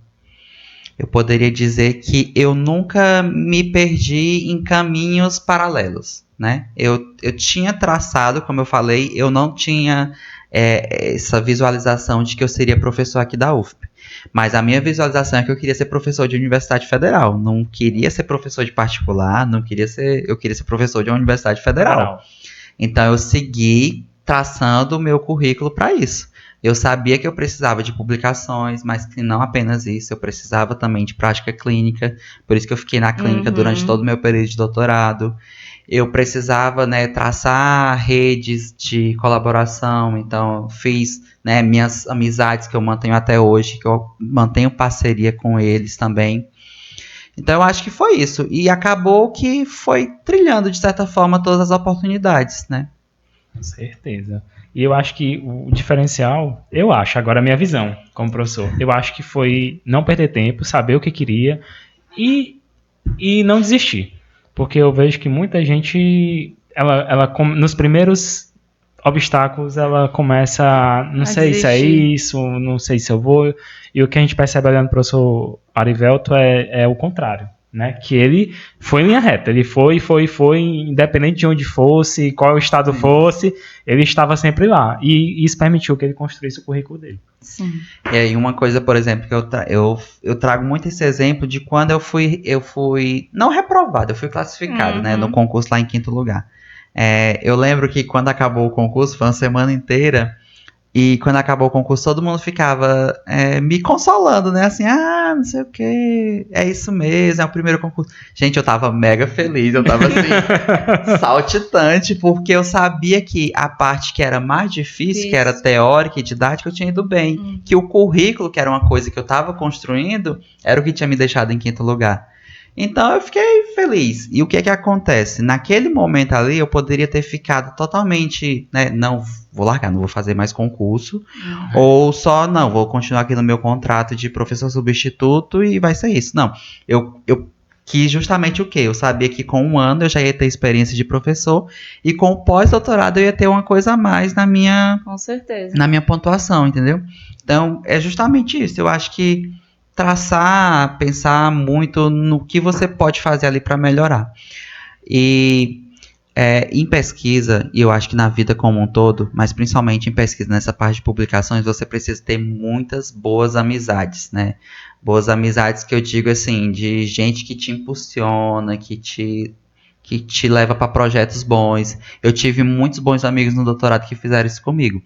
eu poderia dizer que eu nunca me perdi em caminhos paralelos, né? Eu tinha traçado, como eu falei, eu não tinha essa visualização de que eu seria professor aqui da UFP. Mas a minha visualização é que eu queria ser professor de universidade federal. Não queria ser professor de particular, eu queria ser professor de uma universidade federal. Então eu segui traçando o meu currículo para isso. Eu sabia que eu precisava de publicações, mas que não apenas isso, eu precisava também de prática clínica, por isso que eu fiquei na clínica durante todo o meu período de doutorado. Eu precisava, né, traçar redes de colaboração, então fiz, né, minhas amizades que eu mantenho até hoje, que eu mantenho parceria com eles também. Então eu acho que foi isso, e acabou que foi trilhando de certa forma todas as oportunidades, né? Com certeza. E eu acho que o diferencial, agora a minha visão como professor, eu acho que foi não perder tempo, saber o que queria e não desistir. Porque eu vejo que muita gente, ela nos primeiros obstáculos, ela começa, não sei se é isso, não sei se eu vou. E o que a gente percebe olhando para o professor Arivelto é o contrário. Né, que ele foi em linha reta, ele foi, independente de onde fosse, qual estado fosse, ele estava sempre lá, e isso permitiu que ele construísse o currículo dele. Sim. E aí uma coisa, por exemplo, que eu trago muito esse exemplo de quando eu fui não reprovado, eu fui classificado, né, no concurso lá em 5º lugar. Eu lembro que quando acabou o concurso, foi uma semana inteira, e quando acabou o concurso, todo mundo ficava me consolando, né? Assim, não sei o que, é isso mesmo, é o primeiro concurso. Gente, eu tava mega feliz, eu tava assim, saltitante, porque eu sabia que a parte que era mais difícil, que era teórica e didática, eu tinha ido bem. Que o currículo, que era uma coisa que eu tava construindo, era o que tinha me deixado em 5º lugar. Então eu fiquei feliz. E o que acontece? Naquele momento ali eu poderia ter ficado totalmente, né, não vou largar, não vou fazer mais concurso, ou só, não, vou continuar aqui no meu contrato de professor substituto e vai ser isso. Não, eu quis justamente o quê? Eu sabia que com 1 ano eu já ia ter experiência de professor e com o pós-doutorado eu ia ter uma coisa a mais na minha, com certeza, na minha pontuação, entendeu? Então é justamente isso. Eu acho que traçar, pensar muito no que você pode fazer ali para melhorar. E em pesquisa, e eu acho que na vida como um todo, mas principalmente em pesquisa, nessa parte de publicações, você precisa ter muitas boas amizades, né? Boas amizades que eu digo assim, de gente que te impulsiona, que te leva para projetos bons. Eu tive muitos bons amigos no doutorado que fizeram isso comigo.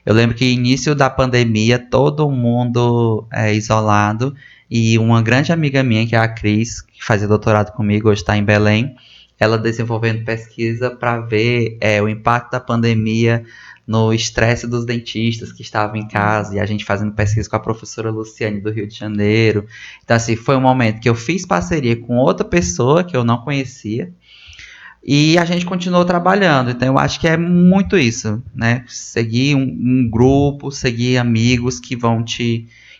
Eu lembro que no início da pandemia, todo mundo isolado, e uma grande amiga minha, que é a Cris, que fazia doutorado comigo, hoje está em Belém, ela desenvolvendo pesquisa para ver o impacto da pandemia no estresse dos dentistas que estavam em casa, e a gente fazendo pesquisa com a professora Luciane do Rio de Janeiro. Então, assim, foi um momento que eu fiz parceria com outra pessoa que eu não conhecia, e a gente continuou trabalhando. Então, eu acho que é muito isso, né? Seguir um grupo, seguir amigos que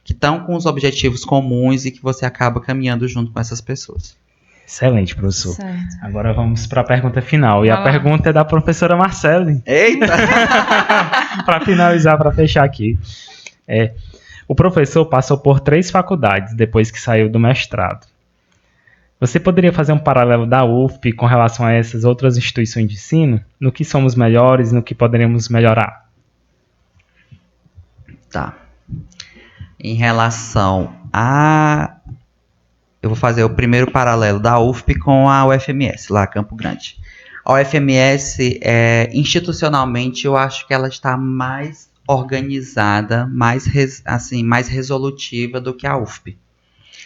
estão com os objetivos comuns e que você acaba caminhando junto com essas pessoas. Excelente, professor. Certo. Agora vamos para a pergunta final. E a pergunta é da professora Marcele. Eita! Para finalizar, para fechar aqui. O professor passou por 3 faculdades depois que saiu do mestrado. Você poderia fazer um paralelo da UFP com relação a essas outras instituições de ensino? No que somos melhores, no que poderemos melhorar? Tá. Em relação a... Eu vou fazer o primeiro paralelo da UFP com a UFMS, lá Campo Grande. A UFMS, institucionalmente, eu acho que ela está mais organizada, mais resolutiva do que a UFP,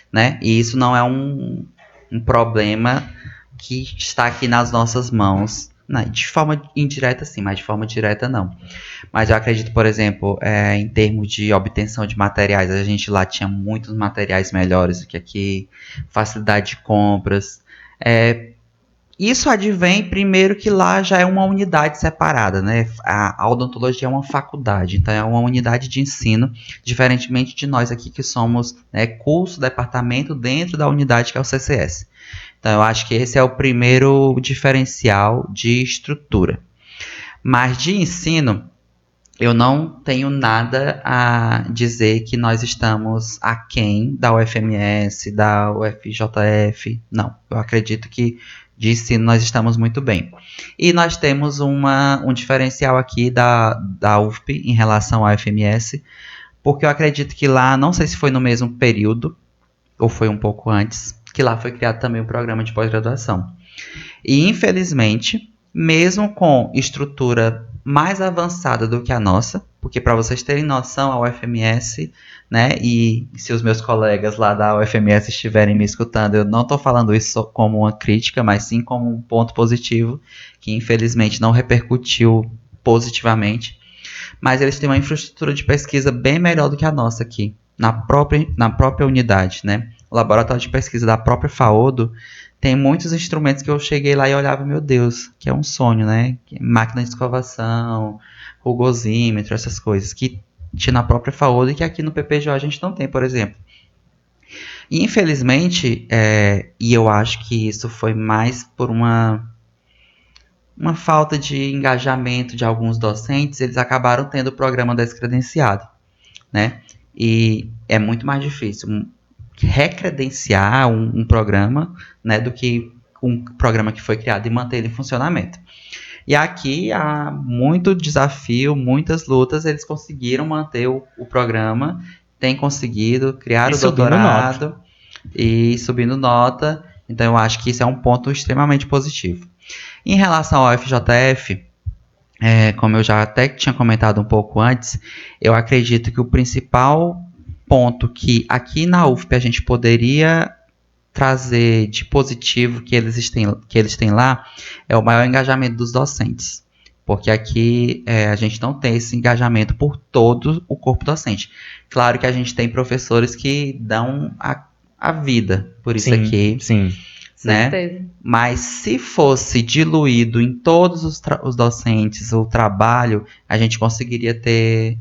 né? E isso não é um problema que está aqui nas nossas mãos, né? De forma indireta sim, mas de forma direta não. Mas eu acredito, por exemplo, em termos de obtenção de materiais, a gente lá tinha muitos materiais melhores do que aqui, facilidade de compras. Isso advém primeiro que lá já é uma unidade separada, né? A odontologia é uma faculdade, então é uma unidade de ensino, diferentemente de nós aqui que somos curso, departamento dentro da unidade que é o CCS. Então eu acho que esse é o primeiro diferencial de estrutura. Mas de ensino, eu não tenho nada a dizer que nós estamos aquém da UFMS, da UFJF. Não, eu acredito que de ensino nós estamos muito bem. E nós temos um diferencial aqui da UFP em relação à UFMS, porque eu acredito que lá, não sei se foi no mesmo período, ou foi um pouco antes, que lá foi criado também o programa de pós-graduação. E infelizmente, mesmo com estrutura mais avançada do que a nossa, porque para vocês terem noção, a UFMS, né, e se os meus colegas lá da UFMS estiverem me escutando, eu não estou falando isso como uma crítica, mas sim como um ponto positivo, que infelizmente não repercutiu positivamente, mas eles têm uma infraestrutura de pesquisa bem melhor do que a nossa aqui, na própria unidade, né? O laboratório de pesquisa da própria FAODO tem muitos instrumentos que eu cheguei lá e olhava, meu Deus, que é um sonho, né? Máquina de escovação, rugosímetro, essas coisas que tinha na própria FAODO e que aqui no PPGO a gente não tem, por exemplo. E infelizmente, e eu acho que isso foi mais por uma falta de engajamento de alguns docentes, eles acabaram tendo o programa descredenciado, né? E é muito mais difícil recredenciar um programa, né, do que um programa que foi criado e manter ele em funcionamento. E aqui há muito desafio, muitas lutas, eles conseguiram manter o programa, têm conseguido criar o doutorado e subindo nota. Então eu acho que isso é um ponto extremamente positivo. Em relação ao FJF, como eu já até tinha comentado um pouco antes, eu acredito que o principal ponto que aqui na UFP a gente poderia trazer de positivo que eles têm lá é o maior engajamento dos docentes, porque aqui a gente não tem esse engajamento por todo o corpo docente. Claro que a gente tem professores que dão a vida por isso aqui, sim, né? Certeza. Mas se fosse diluído em todos os docentes o trabalho, a gente conseguiria ter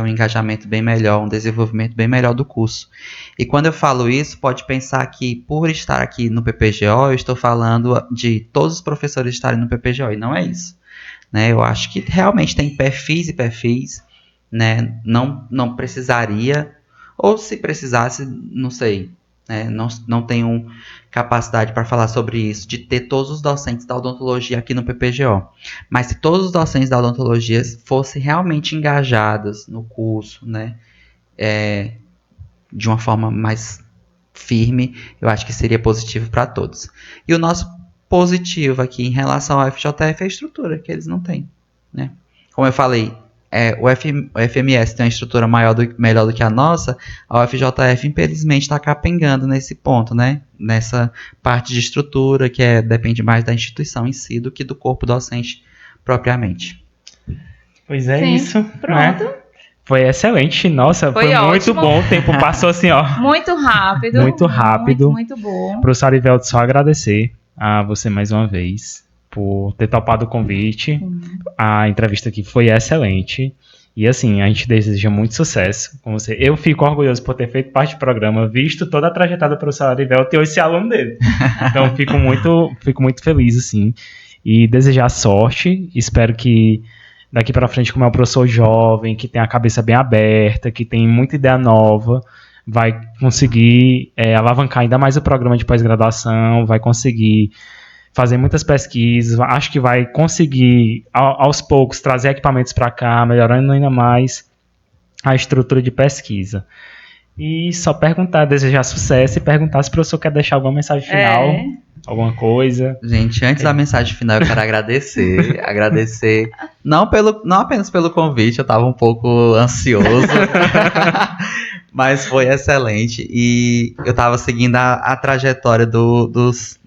um engajamento bem melhor, um desenvolvimento bem melhor do curso. E quando eu falo isso, pode pensar que por estar aqui no PPGO, eu estou falando de todos os professores estarem no PPGO, e não é isso, né? Eu acho que realmente tem perfis e perfis, né? Não precisaria, ou se precisasse, não sei, né? Não tenho capacidade para falar sobre isso, de ter todos os docentes da odontologia aqui no PPGO. Mas se todos os docentes da odontologia fossem realmente engajados no curso, né, de uma forma mais firme, eu acho que seria positivo para todos. E o nosso positivo aqui em relação ao FJF é a estrutura, que eles não têm, né? Como eu falei, o FMS tem uma estrutura melhor do que a nossa, a UFJF infelizmente está capengando nesse ponto, né? Nessa parte de estrutura que depende mais da instituição em si do que do corpo docente propriamente. Pois é. Sim, isso. pronto. Né? Foi excelente, nossa, foi muito ótimo. bom, o tempo passou assim, ó. Muito rápido. Muito rápido. Muito bom. Professor Arivelto, só agradecer a você mais uma vez por ter topado o convite. A entrevista aqui foi excelente. E assim, a gente deseja muito sucesso com você. Eu fico orgulhoso por ter feito parte do programa, visto toda a trajetória do professor Arivelto e eu ser aluno dele. Então, fico muito feliz, assim. E desejar sorte. Espero que daqui para frente, como é um professor jovem, que tem a cabeça bem aberta, que tem muita ideia nova, vai conseguir alavancar ainda mais o programa de pós-graduação, vai conseguir fazer muitas pesquisas, acho que vai conseguir, aos poucos, trazer equipamentos para cá, melhorando ainda mais a estrutura de pesquisa. E só desejar sucesso e perguntar se o professor quer deixar alguma mensagem final, alguma coisa. Gente, antes da mensagem final, eu quero agradecer, não apenas pelo convite, eu estava um pouco ansioso, mas foi excelente, e eu estava seguindo a trajetória dos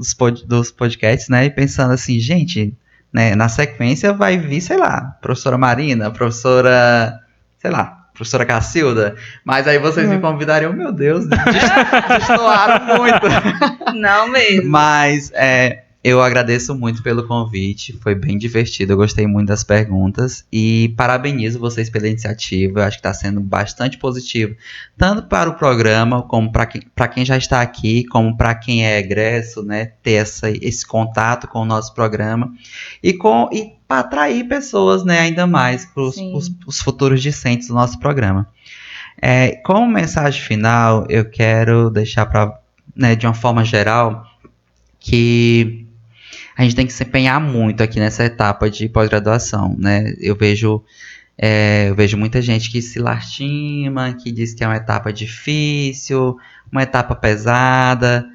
podcasts, né, e pensando assim, gente, né, na sequência vai vir, sei lá, professora Marina, professora Cacilda, mas aí vocês me convidariam, meu Deus, destoaram muito. Não mesmo. Mas eu agradeço muito pelo convite, foi bem divertido, eu gostei muito das perguntas e parabenizo vocês pela iniciativa, eu acho que está sendo bastante positivo, tanto para o programa, como para quem já está aqui, como para quem é egresso, né, ter esse contato com o nosso programa e para atrair pessoas, né, ainda mais para os futuros discentes do nosso programa. Como mensagem final, eu quero deixar de uma forma geral que a gente tem que se empenhar muito aqui nessa etapa de pós-graduação, né? Eu vejo muita gente que se lastima, que diz que é uma etapa difícil, uma etapa pesada.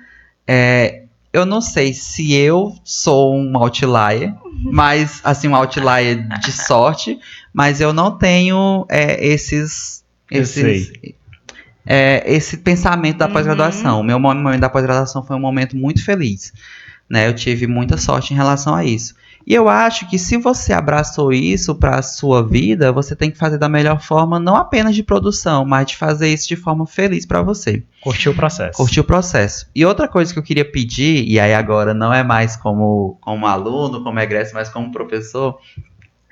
Eu não sei se eu sou um outlier, mas assim, um outlier de sorte, mas eu não tenho esse pensamento da pós-graduação. O meu momento da pós-graduação foi um momento muito feliz, né? Eu tive muita sorte em relação a isso. E eu acho que se você abraçou isso para a sua vida, você tem que fazer da melhor forma, não apenas de produção, mas de fazer isso de forma feliz para você. Curtir o processo. E outra coisa que eu queria pedir, e aí agora não é mais como aluno, como egresso, mas como professor,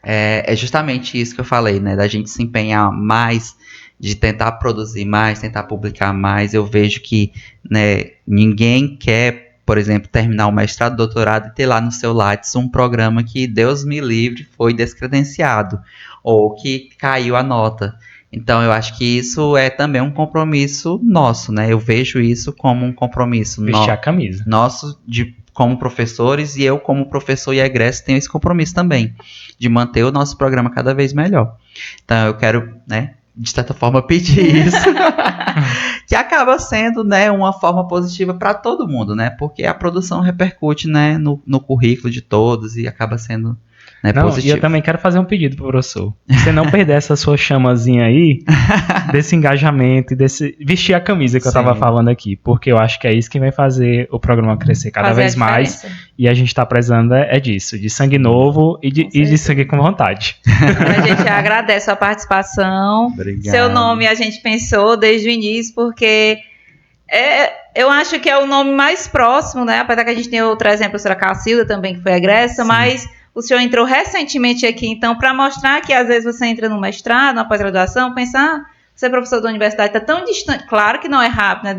é justamente isso que eu falei, né? Da gente se empenhar mais, de tentar produzir mais, tentar publicar mais. Eu vejo que, né, ninguém quer, por exemplo, terminar o mestrado, doutorado e ter lá no seu Lattes um programa que, Deus me livre, foi descredenciado ou que caiu a nota. Então, eu acho que isso é também um compromisso nosso, né? Eu vejo isso como um compromisso vestir a camisa. Nosso como professores, e eu, como professor e egresso, tenho esse compromisso também de manter o nosso programa cada vez melhor. Então, eu quero, né, de certa forma, pedir isso, que acaba sendo, né, uma forma positiva para todo mundo, né, porque a produção repercute, né, no currículo de todos e acaba sendo, né, positivo. E eu também quero fazer um pedido pro professor. Você não perder essa sua chamazinha aí, desse engajamento e desse vestir a camisa que eu tava falando aqui, porque eu acho que é isso que vai fazer o programa crescer cada vez mais, e a gente tá precisando disso, de sangue novo e de sangue com vontade. A gente agradece a participação. Obrigado. Seu nome a gente pensou desde o início, porque eu acho que é o nome mais próximo, né? Apesar que a gente tem outro exemplo, a professora Cacilda também, que foi egressa, mas o senhor entrou recentemente aqui, então, para mostrar que às vezes você entra no mestrado, na pós-graduação, pensar, você é professor da universidade, está tão distante. Claro que não é rápido, né?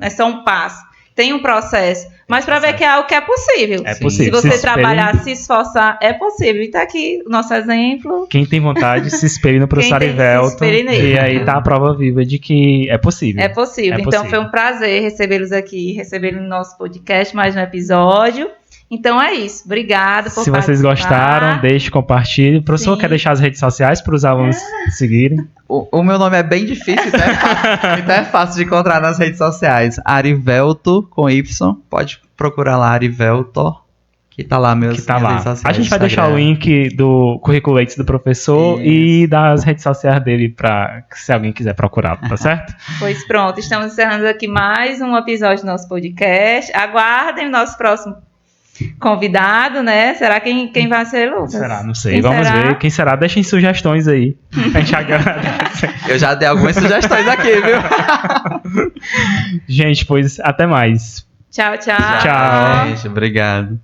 É só um passo. Tem um processo, mas para ver que é algo que é possível. É possível. Se você trabalhar, se esforçar, é possível. E está aqui o nosso exemplo. Quem tem vontade, se espelhe no professor Arivelto. E aí tá a prova viva de que é possível. É possível. Então foi um prazer recebê-los aqui, recebê-los no nosso podcast, mais um episódio. Então é isso. Obrigada por participar. Se vocês gostaram, deixe, compartilhe. O professor quer deixar as redes sociais para os alunos seguirem? O meu nome é bem difícil, então é fácil de encontrar nas redes sociais. Arivelto com Y. Pode procurar lá, Arivelto, Que tá lá que tá minhas lá. redes sociais, A gente vai Instagram. deixar o link do currículo do professor e das redes sociais dele para se alguém quiser procurá-lo, tá certo? Pois pronto, estamos encerrando aqui mais um episódio do nosso podcast. Aguardem o nosso próximo convidado, né? Será quem vai ser, Lucas? Será? Não sei. Quem Vamos será? ver. Quem será? Deixem sugestões aí. A gente agradece. Eu já dei algumas sugestões aqui, viu? Gente, pois até mais. Tchau, tchau. Tchau. Gente, obrigado.